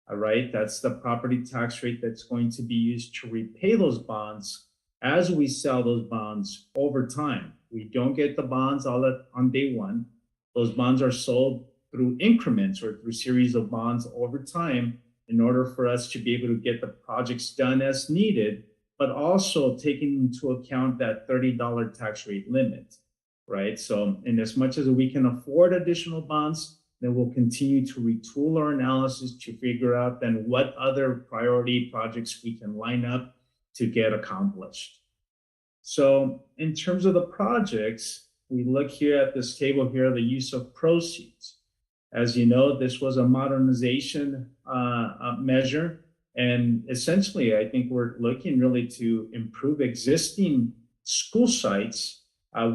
all right? That's the property tax rate that's going to be used to repay those bonds as we sell those bonds over time. We don't get the bonds all on day one. Those bonds are sold through increments or through series of bonds over time in order for us to be able to get the projects done as needed, but also taking into account that $30 tax rate limit, right? So in as much as we can afford additional bonds, then we'll continue to retool our analysis to figure out then what other priority projects we can line up to get accomplished. So in terms of the projects, we look here at this table here, the use of proceeds. As you know, this was a modernization measure. And essentially, I think we're looking really to improve existing school sites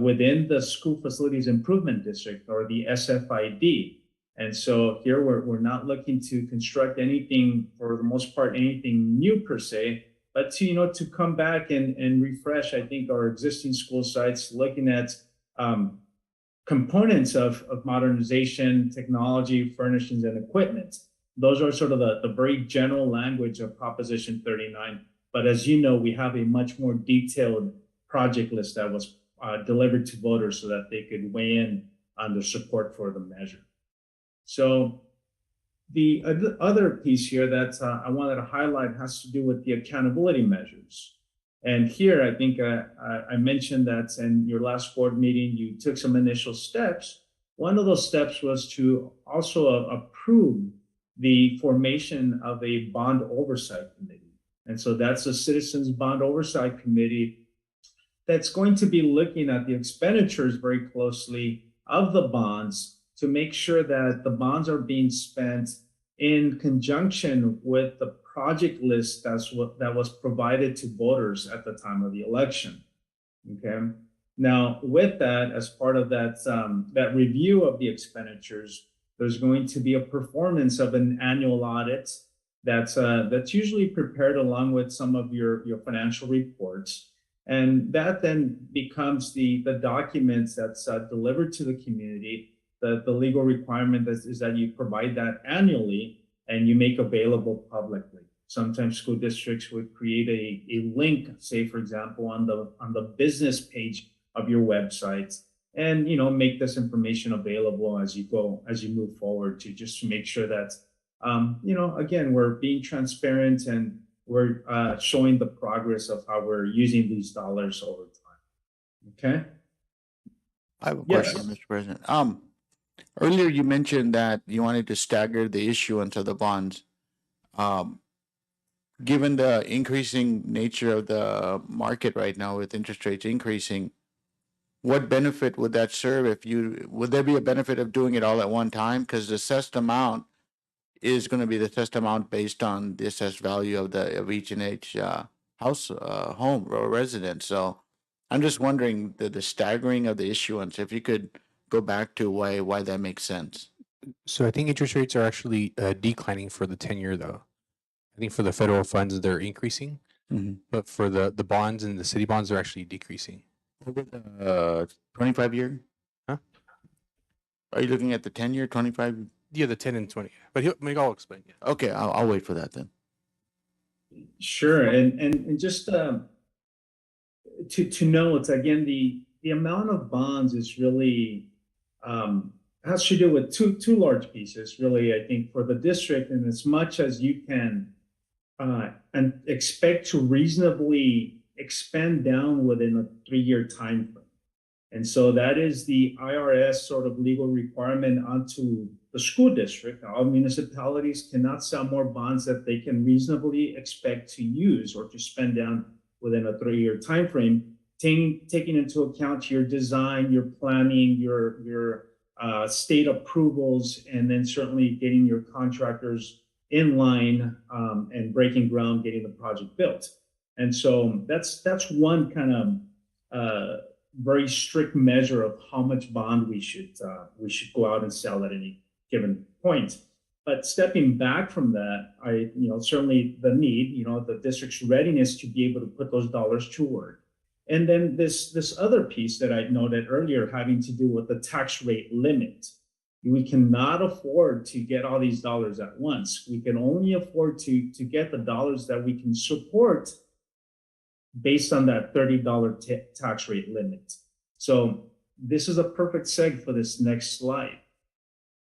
within the School Facilities Improvement District, or the SFID. And so here we're not looking to construct anything, for the most part, anything new per se, but to come back and refresh, I think, our existing school sites, looking at components of modernization, technology, furnishings, and equipment. Those are sort of the very general language of Proposition 39. But as you know, we have a much more detailed project list that was delivered to voters so that they could weigh in on their support for the measure. So the other piece here that I wanted to highlight has to do with the accountability measures. And here, I think I mentioned that in your last board meeting, you took some initial steps. One of those steps was to also approve the formation of a bond oversight committee. And so that's a Citizens Bond Oversight Committee that's going to be looking at the expenditures very closely of the bonds to make sure that the bonds are being spent in conjunction with the project list that was provided to voters at the time of the election. Okay. Now, with that, as part of that review of the expenditures, there's going to be a performance of an annual audit that's usually prepared along with some of your financial reports. And that then becomes the documents that's delivered to the community. The legal requirement is that you provide that annually and you make available publicly. Sometimes school districts would create a link, say, for example, on the business page of your website, and make this information available as you move forward to just to make sure that again, we're being transparent and we're showing the progress of how we're using these dollars over time. Okay. I have a Yes. question, Mr. President. Earlier you mentioned that you wanted to stagger the issuance of the bonds. Given the increasing nature of the market right now with interest rates increasing, what benefit would that serve would there be a benefit of doing it all at one time? Because the assessed amount is going to be the assessed amount based on the assessed value of each house, home or residence. So I'm just wondering the staggering of the issuance, if you could go back to why that makes sense. So I think interest rates are actually declining for the 10-year though. I think for the federal funds, they're increasing, but for the bonds and the city bonds, they're actually decreasing. Over the 25-year? Huh? Are you looking at the 10-year, 25? Yeah, the 10 and 20. But I'll explain. Yeah. Okay, I'll wait for that then. Sure, and just to note again, the amount of bonds is really has to do with two large pieces. Really, I think for the district, and as much as you can and expect to reasonably expand down within a 3-year time frame. And so that is the IRS sort of legal requirement onto the school district. All municipalities cannot sell more bonds that they can reasonably expect to use or to spend down within a 3-year time frame, taking into account your design, your planning, your state approvals, and then certainly getting your contractors in line and breaking ground, getting the project built. And so that's one kind of very strict measure of how much bond we should go out and sell at any given point. But stepping back from that, certainly the need, the district's readiness to be able to put those dollars to work. And then this other piece that I noted earlier having to do with the tax rate limit. We cannot afford to get all these dollars at once. We can only afford to get the dollars that we can support based on that $30 tax rate limit. So this is a perfect segue for this next slide.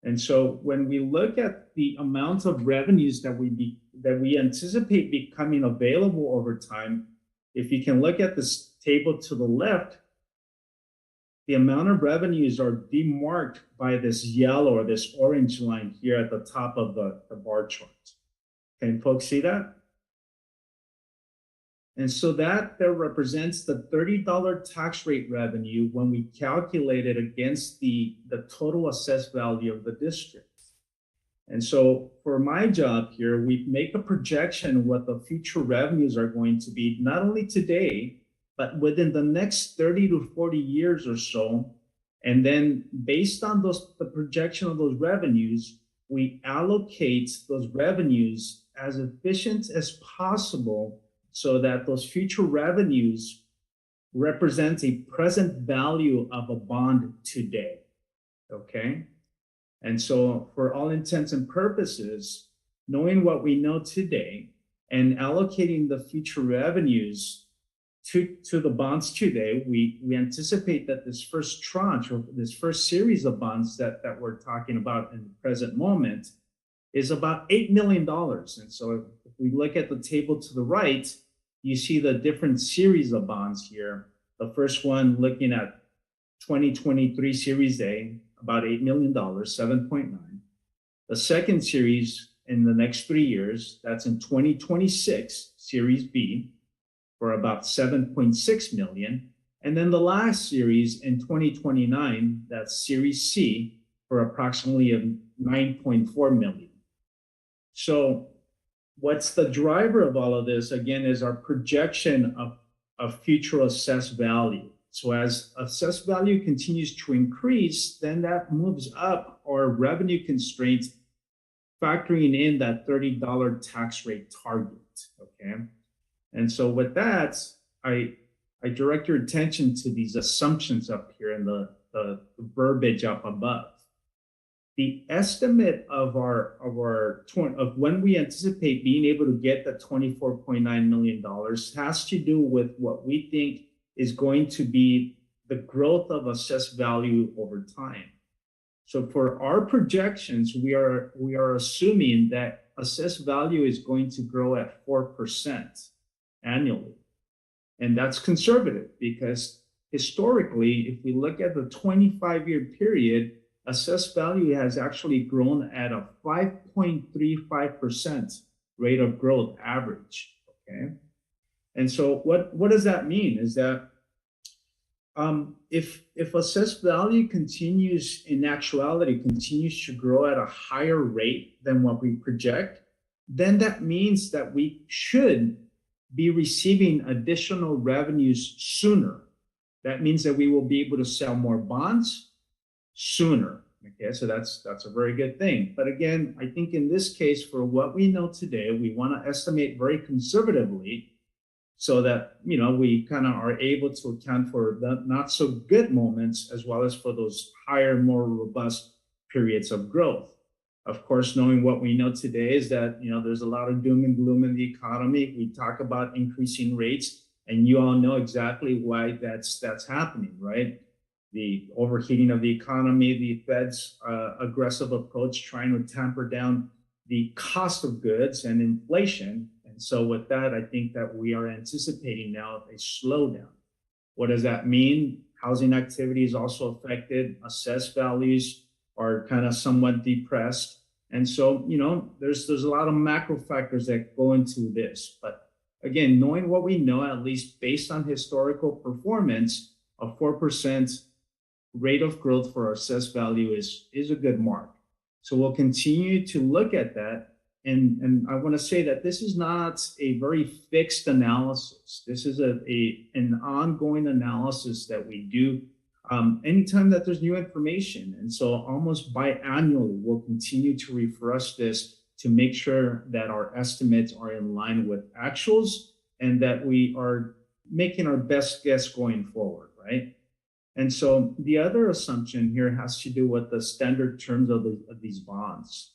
And so when we look at the amount of revenues that we anticipate becoming available over time, if you can look at this table to the left, the amount of revenues are demarked by this yellow or this orange line here at the top of the bar chart. Can folks see that? And so that there represents the $30 tax rate revenue when we calculate it against the total assessed value of the district. And so for my job here, we make a projection what the future revenues are going to be, not only today, but within the next 30 to 40 years or so. And then based on the projection of those revenues, we allocate those revenues as efficient as possible so that those future revenues represent a present value of a bond today, okay? And so for all intents and purposes, knowing what we know today and allocating the future revenues to the bonds today, we anticipate that this first tranche or this first series of bonds that we're talking about in the present moment is about $8 million. And so if we look at the table to the right, you see the different series of bonds here. The first one looking at 2023 Series A, about $8 million, 7.9. The second series in the next 3 years, that's in 2026 Series B, for about 7.6 million. And then the last series in 2029, that's Series C, for approximately 9.4 million. So what's the driver of all of this, again, is our projection of future assessed value. So as assessed value continues to increase, then that moves up our revenue constraints, factoring in that $30 tax rate target, okay? And so with that, I direct your attention to these assumptions up here in the verbiage up above. The estimate of when we anticipate being able to get the $24.9 million has to do with what we think is going to be the growth of assessed value over time. So for our projections, we are assuming that assessed value is going to grow at 4% annually. And that's conservative because historically, if we look at the 25-year period, assessed value has actually grown at a 5.35% rate of growth average, okay? And so what does that mean? Is that if assessed value continues, in actuality, continues to grow at a higher rate than what we project, then that means that we should be receiving additional revenues sooner. That means that we will be able to sell more bonds sooner. Okay, so that's a very good thing. But again, I think in this case, for what we know today, we want to estimate very conservatively so that, you know, we kind of are able to account for the not so good moments as well as for those higher, more robust periods of growth. Of course, knowing what we know today is that, you know, there's a lot of doom and gloom in the economy. We talk about increasing rates, and you all know exactly why that's happening, right? The overheating of the economy, the Fed's aggressive approach trying to tamper down the cost of goods and inflation. And so with that, I think that we are anticipating now a slowdown. What does that mean? Housing activity is also affected. Assessed values are kind of somewhat depressed. And so, you know, there's a lot of macro factors that go into this. But again, knowing what we know, at least based on historical performance, a 4% rate of growth for our assessed value is a good mark. So we'll continue to look at that. And I want to say that this is not a very fixed analysis. This is an ongoing analysis that we do anytime that there's new information. And so almost biannually, we'll continue to refresh this to make sure that our estimates are in line with actuals and that we are making our best guess going forward, right? And so the other assumption here has to do with the standard terms of these bonds.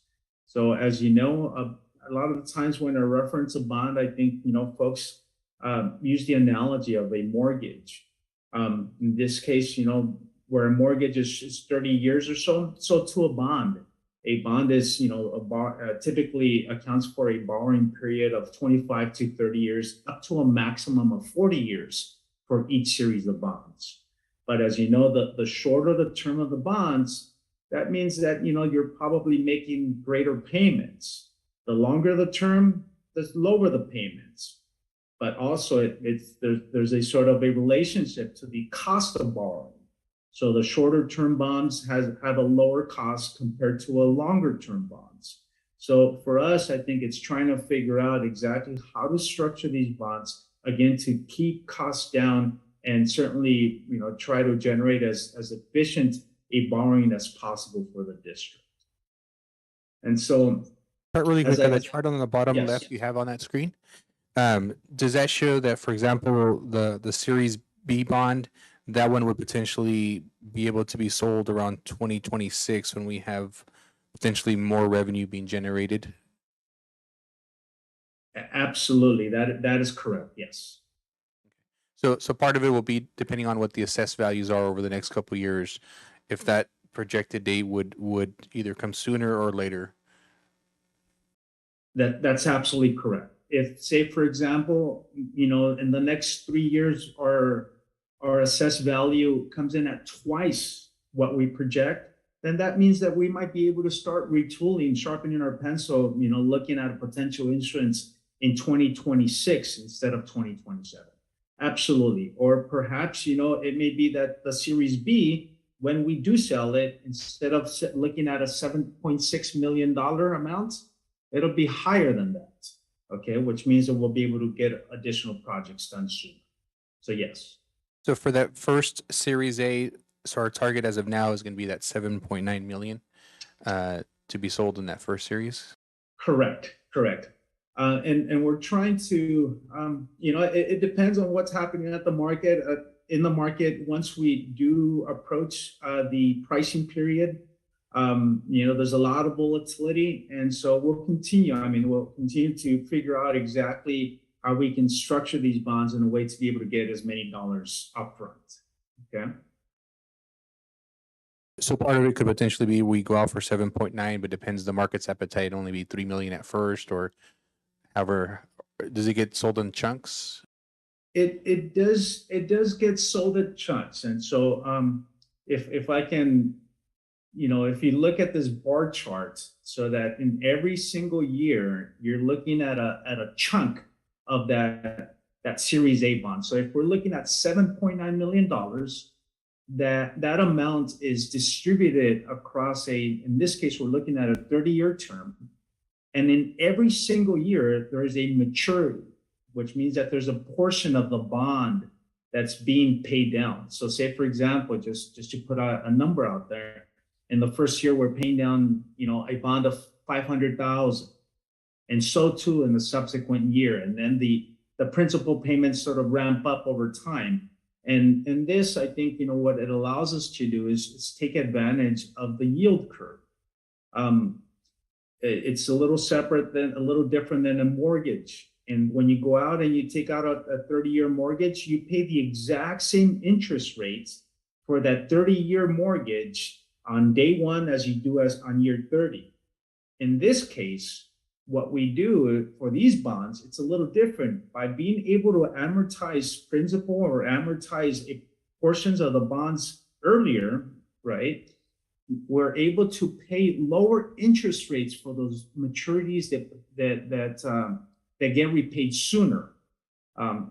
So as you know, a lot of the times when I reference a bond, I think, you know, folks use the analogy of a mortgage. In this case, you know, where a mortgage is 30 years or so to a bond. A bond is, you know, typically accounts for a borrowing period of 25 to 30 years, up to a maximum of 40 years for each series of bonds. But as you know, the shorter the term of the bonds, that means that, you know, you're probably making greater payments. The longer the term, the lower the payments. But also there's a sort of a relationship to the cost of borrowing. So the shorter term bonds have a lower cost compared to a longer term bonds. So for us, I think it's trying to figure out exactly how to structure these bonds, again, to keep costs down and certainly, you know, try to generate as efficient a borrowing as possible for the district. And so, really quick, on the chart on the bottom left you have on that screen, does that show that, for example, the Series B bond, that one would potentially be able to be sold around 2026 when we have potentially more revenue being generated? Absolutely, that is correct. Yes. So part of it will be depending on what the assessed values are over the next couple of years, if that projected date would either come sooner or later. That's absolutely correct. If, say, for example, you know, in the next 3 years, our assessed value comes in at twice what we project, then that means that we might be able to start retooling, sharpening our pencil, you know, looking at a potential issuance in 2026 instead of 2027. Absolutely. Or perhaps, it may be that the Series B, when we do sell it, instead of looking at a $7.6 million amount, it'll be higher than that. Okay, which means that we'll be able to get additional projects done soon. So yes. So for that first Series A, so our target as of now is going to be that 7.9 million to be sold in that first series. Correct. And we're trying to, it depends on what's happening at the market. In the market, once we do approach the pricing period, there's a lot of volatility, and so we'll continue. We'll continue to figure out exactly how we can structure these bonds in a way to be able to get as many dollars upfront. Okay. So part of it could potentially be we go out for 7.9, but depends the market's appetite, only be 3 million at first, or however. Does it get sold in chunks? It does get sold in chunks, and so if I can, if you look at this bar chart, so that in every single year you're looking at a chunk of that Series A bond. So if we're looking at $7.9 million, that amount is distributed across in this case, we're looking at a 30-year term. And in every single year, there is a maturity, which means that there's a portion of the bond that's being paid down. So say, for example, just to put a number out there, in the first year, we're paying down, a bond of $500,000. And so too in the subsequent year. And then the principal payments sort of ramp up over time. And this, I think, what it allows us to do is take advantage of the yield curve. It's a little different than a mortgage. And when you go out and you take out a 30-year mortgage, you pay the exact same interest rates for that 30-year mortgage on day one as you do as on year 30. In this case, what we do for these bonds, it's a little different. By being able to amortize principal or amortize portions of the bonds earlier, right? We're able to pay lower interest rates for those maturities that get repaid sooner.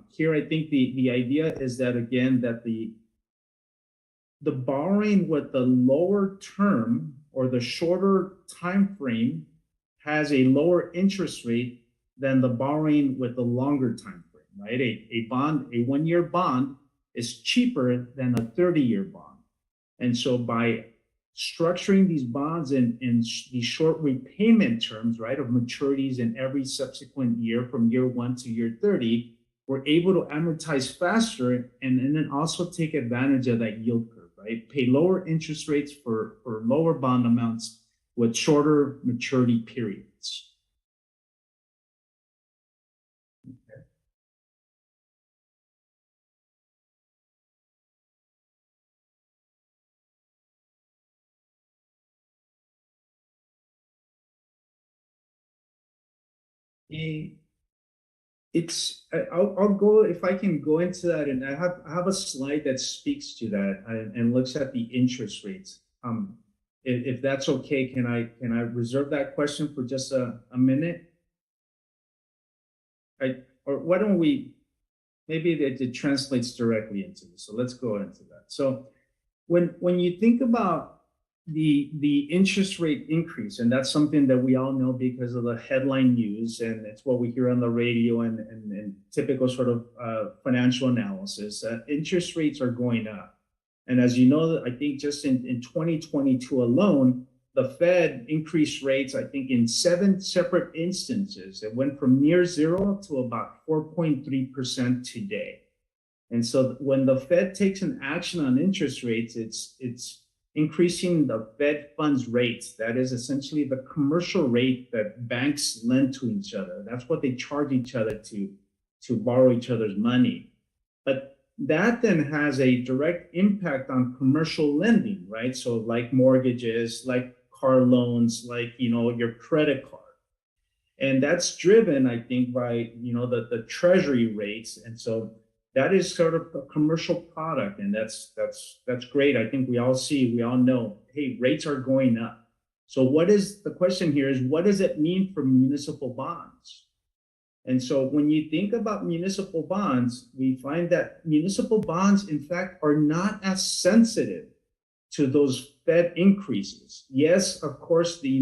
Here, I think the idea is that, again, that the borrowing with the lower term or the shorter time frame has a lower interest rate than the borrowing with the longer time frame, right? A 1-year bond is cheaper than a 30-year bond. And so by structuring these bonds in these short repayment terms, right, of maturities in every subsequent year from year 1 to year 30, we're able to amortize faster and then also take advantage of that yield curve, right? Pay lower interest rates for lower bond amounts with shorter maturity periods. Okay. I'll go, if I can go into that, and I have a slide that speaks to that and looks at the interest rates. If that's okay, can I reserve that question for just a minute? Or why don't we, maybe it translates directly into this. So let's go into that. So when you think about the interest rate increase, and that's something that we all know because of the headline news, and it's what we hear on the radio and typical sort of financial analysis, interest rates are going up. And as you know, I think just in 2022 alone, the Fed increased rates, I think, in 7 separate instances. It went from near zero to about 4.3% today. And so when the Fed takes an action on interest rates, it's increasing the Fed funds rates. That is essentially the commercial rate that banks lend to each other. That's what they charge each other to borrow each other's money. But that then has a direct impact on commercial lending, right? So like mortgages, like car loans, like, your credit card. And that's driven, I think, by, the treasury rates. And so that is sort of a commercial product. And that's great. I think we all know, hey, rates are going up. So the question here is, what does it mean for municipal bonds? And so when you think about municipal bonds, we find that municipal bonds, in fact, are not as sensitive to those Fed increases. Yes, of course, they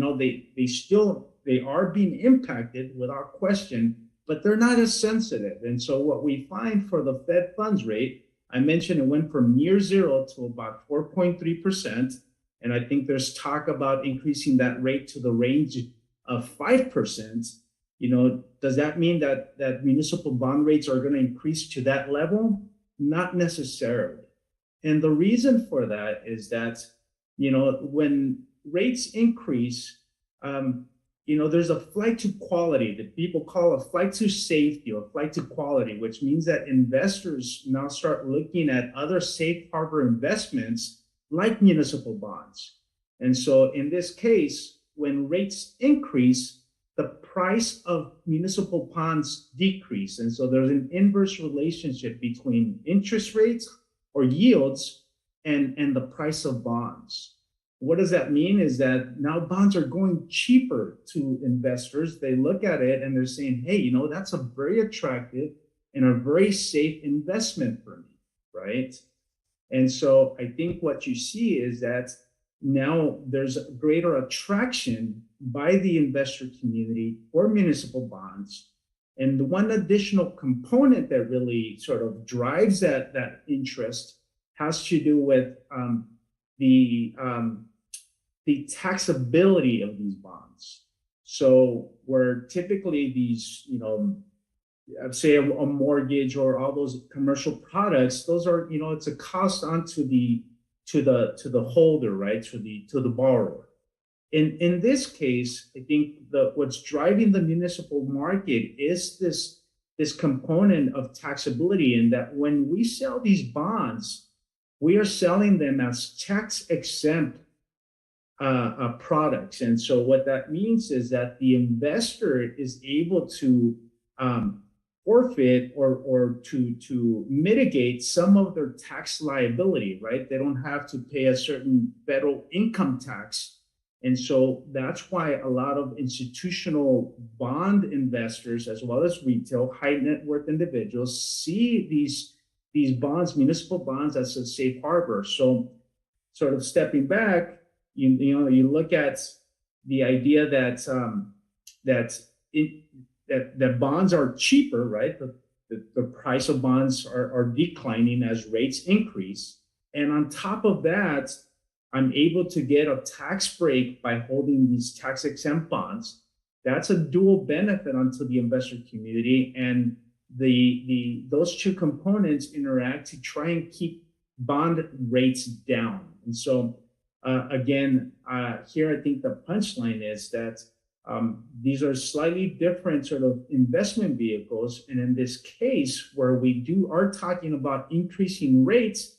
are being impacted without question, but they're not as sensitive. And so what we find for the Fed funds rate, I mentioned it went from near zero to about 4.3%. And I think there's talk about increasing that rate to the range of 5%. Does that mean that municipal bond rates are going to increase to that level? Not necessarily. And the reason for that is that, when rates increase, there's a flight to quality that people call a flight to safety or flight to quality, which means that investors now start looking at other safe harbor investments like municipal bonds. And so in this case, when rates increase, the price of municipal bonds decrease. And so there's an inverse relationship between interest rates or yields and the price of bonds. What does that mean is that now bonds are going cheaper to investors. They look at it and they're saying, hey, that's a very attractive and a very safe investment for me, right? And so I think what you see is that now there's a greater attraction by the investor community for municipal bonds. And the one additional component that really sort of drives that interest has to do with the taxability of these bonds. So where typically these, I'd say a mortgage or all those commercial products, those are, it's a cost onto the holder, right? To the borrower. In this case, I think what's driving the municipal market is this component of taxability, in that when we sell these bonds, we are selling them as tax exempt products. And so what that means is that the investor is able to forfeit or to mitigate some of their tax liability, right? They don't have to pay a certain federal income tax. And so that's why a lot of institutional bond investors, as well as retail high net worth individuals, see these bonds, municipal bonds, as a safe harbor. So sort of stepping back, you look at the idea that bonds are cheaper, right? The price of bonds are declining as rates increase. And on top of that, I'm able to get a tax break by holding these tax exempt bonds. That's a dual benefit onto the investor community. And those two components interact to try and keep bond rates down. And so again, here I think the punchline is that these are slightly different sort of investment vehicles. And in this case, where we are talking about increasing rates,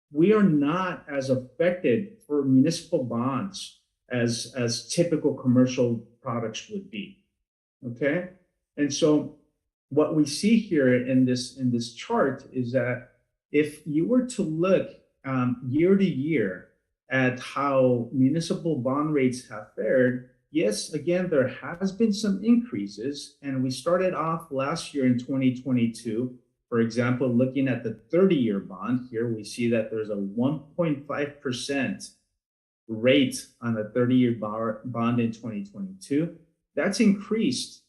we are not as affected for municipal bonds as typical commercial products would be. Okay. And so what we see here in this chart is that if you were to look year to year at how municipal bond rates have fared, yes, again, there has been some increases. And we started off last year in 2022. For example, looking at the 30-year bond here, we see that there's a 1.5% rate on a 30-year bond in 2022. That's increased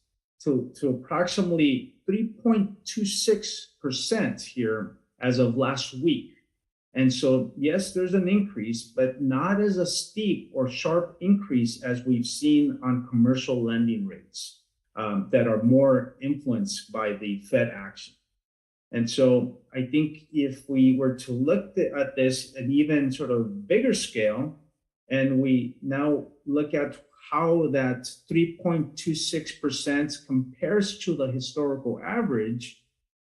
to approximately 3.26% here as of last week. And so, yes, there's an increase, but not as a steep or sharp increase as we've seen on commercial lending rates that are more influenced by the Fed action. And so I think if we were to look at this at even sort of bigger scale, and we now look at how that 3.26% compares to the historical average,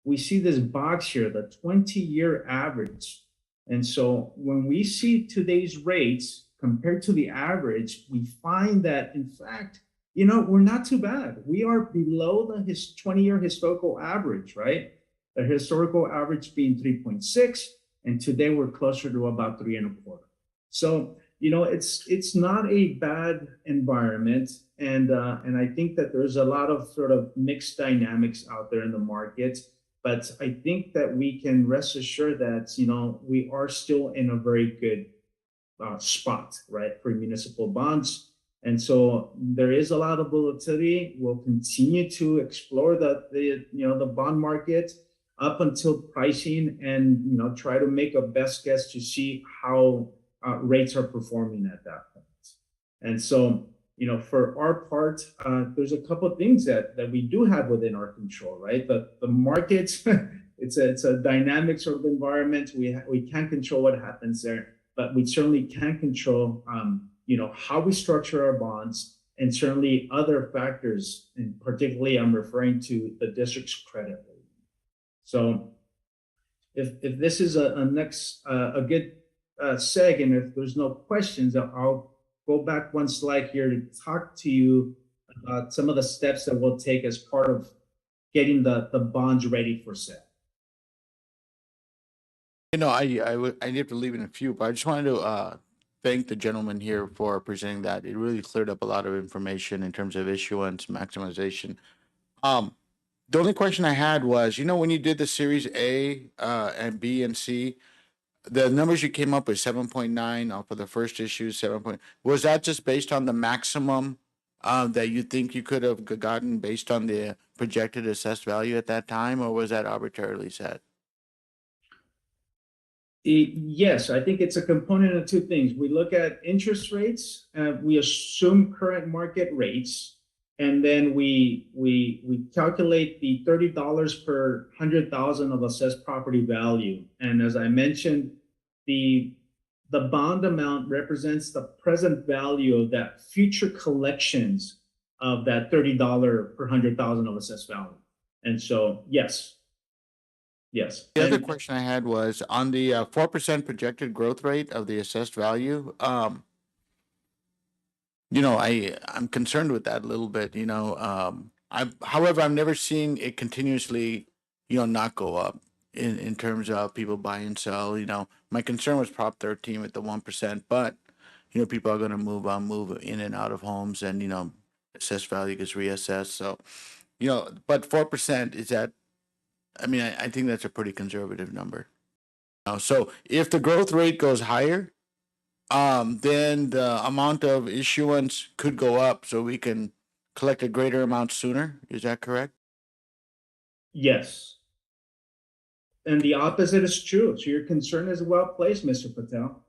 we see this box here, the 20-year average. And so when we see today's rates compared to the average, we find that, in fact, we're not too bad. We are below the 20-year historical average, right? The historical average being 3.6, and today we're closer to about 3.25. So it's not a bad environment, and I think that there's a lot of sort of mixed dynamics out there in the market. But I think that we can rest assured that we are still in a very good spot, right, for municipal bonds. And so there is a lot of volatility. We'll continue to explore the bond market up until pricing, and try to make a best guess to see how rates are performing at that point. And so, for our part, there's a couple of things that we do have within our control, right? The market, it's a dynamic sort of environment. We can't control what happens there, but we certainly can control, how we structure our bonds, and certainly other factors. And particularly, I'm referring to the district's credit rating. So, if this is a good seg, and if there's no questions, I'll go back one slide here to talk to you about some of the steps that we'll take as part of getting the bonds ready for sale. I need to leave in a few, but I just wanted to thank the gentleman here for presenting that. It really cleared up a lot of information in terms of issuance, maximization. The only question I had was, when you did the Series A and B and C, the numbers you came up with, 7.9 for the first issue, 7. Was that just based on the maximum that you think you could have gotten based on the projected assessed value at that time, or was that arbitrarily set? Yes, I think it's a component of two things. We look at interest rates, we assume current market rates, and then we calculate the $30 per 100,000 of assessed property value. And as I mentioned, the bond amount represents the present value of that future collections of that $30 per 100,000 of assessed value. And so, yes. The other question I had was on the 4% projected growth rate of the assessed value. I'm concerned with that a little bit. However, I've never seen it continuously, not go up in terms of people buy and sell. My concern was Prop 13 with the 1%, but people are going to move in and out of homes, and assessed value gets reassessed. So, but 4% is that. I think that's a pretty conservative number. So if the growth rate goes higher, then the amount of issuance could go up, so we can collect a greater amount sooner. Is that correct? Yes. And the opposite is true. So your concern is well placed, Mr. Patel.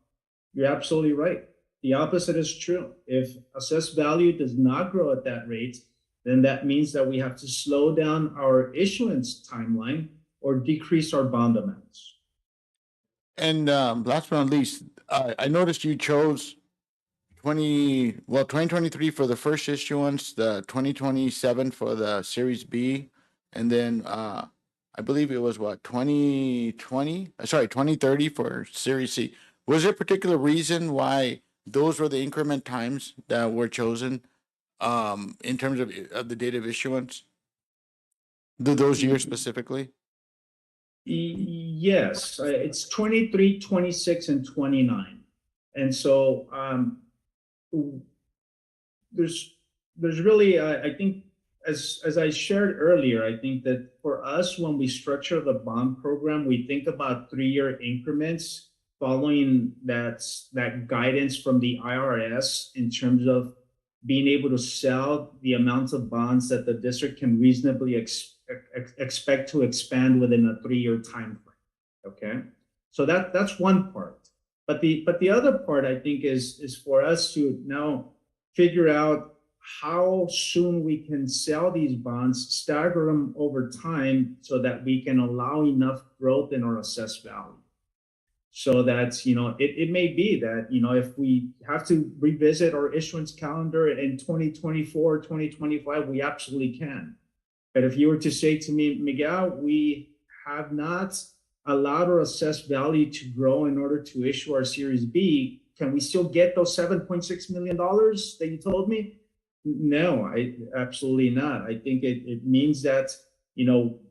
You're absolutely right. The opposite is true. If assessed value does not grow at that rate, then that means that we have to slow down our issuance timeline or decrease our bond amounts. And last but not least, I noticed you chose 2023 for the first issuance, the 2027 for the Series B, and then I believe it was 2030 for Series C. Was there a particular reason why those were the increment times that were chosen? In terms of the date of issuance, those years specifically? Yes, it's 23, 26, and 29. And so there's really, I think, as I shared earlier, I think that for us, when we structure the bond program, we think about 3-year increments following that guidance from the IRS in terms of being able to sell the amounts of bonds that the district can reasonably expect to expand within a 3-year time frame. Okay, so that's one part. But the other part, I think, is for us to now figure out how soon we can sell these bonds, stagger them over time, so that we can allow enough growth in our assessed value. So that, it may be that, if we have to revisit our issuance calendar in 2024, 2025, we absolutely can. But if you were to say to me, Miguel, we have not allowed our assessed value to grow in order to issue our Series B, can we still get those $7.6 million that you told me? No, absolutely not. I think it means that,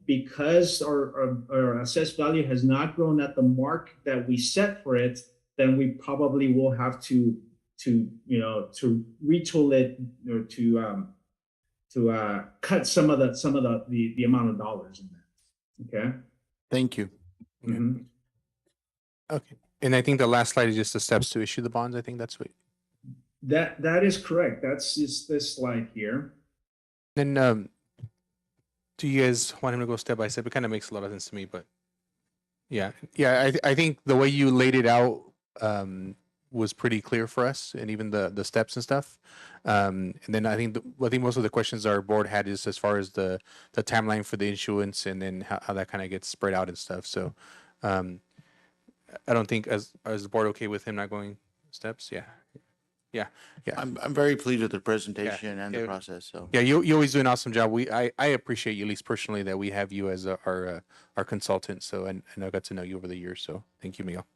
because our assessed value has not grown at the mark that we set for it, then we probably will have to to retool it or to cut some of the amount of dollars in that. Okay. Thank you. Mhm. Okay. And I think the last slide is just the steps to issue the bonds. I think that's what. That is correct. That's just this slide here. Then, do you guys want him to go step by step? It kind of makes a lot of sense to me, but yeah. I think the way you laid it out was pretty clear for us, and even the steps and stuff. And then I think most of the questions our board had is as far as the timeline for the issuance, and then how that kind of gets spread out and stuff. So, I don't think as the board okay with him not going steps. Yeah. I'm very pleased with the presentation and the Yeah. process. So Yeah, you always do an awesome job. I appreciate you, at least personally, that we have you as our consultant. So, and I got to know you over the years. So thank you, Miguel.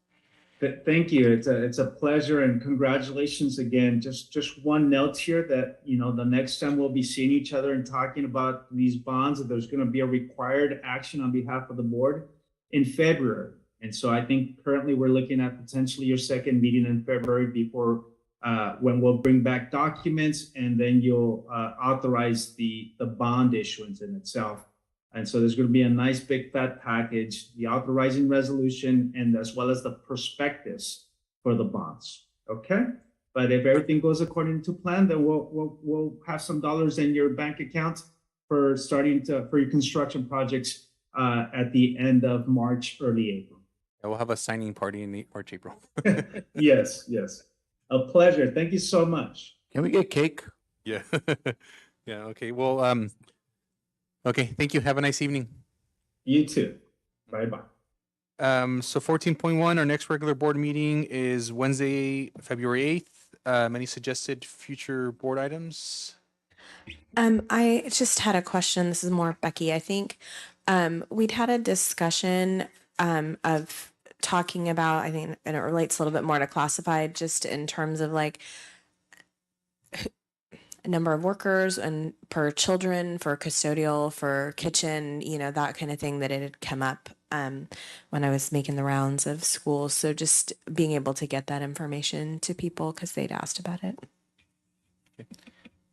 Thank you. It's a pleasure, and congratulations again. Just one note here that, the next time we'll be seeing each other and talking about these bonds, that there's going to be a required action on behalf of the board in February. And so I think currently we're looking at potentially your second meeting in February before when we'll bring back documents, and then you'll authorize the bond issuance in itself. And so there's going to be a nice big fat package, the authorizing resolution, and as well as the prospectus for the bonds. Okay. But if everything goes according to plan, then we'll have some dollars in your bank account for for your construction projects at the end of March, early April. Yeah, we'll have a signing party in March, April. Yes. A pleasure. Thank you so much. can we get cake? Yeah. Yeah. Okay. Well, okay. Thank you. Have a nice evening. You too. Bye-bye. So 14.1, our next regular board meeting is Wednesday, February 8th. Any suggested future board items? I just had a question. This is more Becky, I think. We'd had a discussion of talking about, I think, and it relates a little bit more to classified, just in terms of like a number of workers and per children, for custodial, for kitchen, that kind of thing, that it had come up when I was making the rounds of schools. So just being able to get that information to people because they'd asked about it.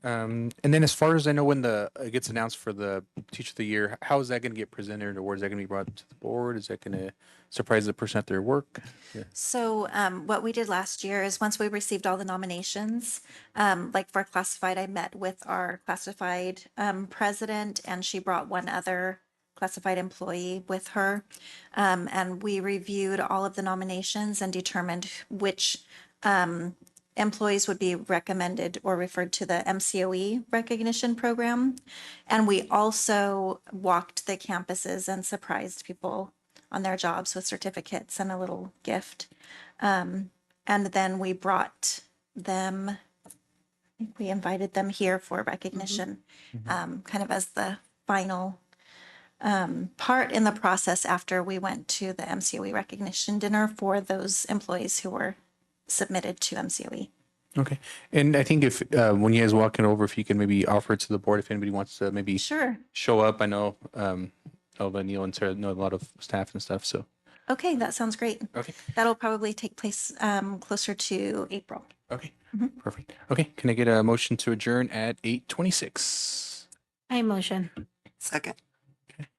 And then as far as I know, when it gets announced for the Teacher of the Year, how is that going to get presented, or where is that going to be brought to the board? Is that going to surprise the person at their work? Yeah. So what we did last year is once we received all the nominations, like for classified, I met with our classified president, and she brought one other classified employee with her. And we reviewed all of the nominations and determined which employees would be recommended or referred to the MCOE recognition program. And we also walked the campuses and surprised people on their jobs with certificates and a little gift. And then we brought them, I think we invited them here for recognition, kind of as the final part in the process after we went to the MCOE recognition dinner for those employees who were submitted to MCOE. Okay. And I think if when you guys walking over, if you can maybe offer it to the board, if anybody wants to maybe show up. I know Elva, Neil, and Sarah know a lot of staff and stuff. So Okay, that sounds great. Okay. That'll probably take place closer to April. Okay. Perfect. Okay. Can I get a motion to adjourn at 8:26? I motion. Second.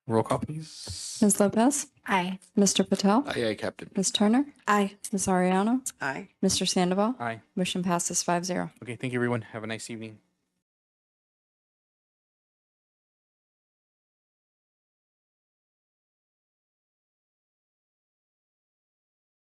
Roll call, please. Ms. Lopez? Aye. Mr. Patel? Aye, Captain. Ms. Turner? Aye. Ms. Ariano? Aye. Mr. Sandoval? Aye. Motion passes 5-0. Okay. Thank you, everyone. Have a nice evening.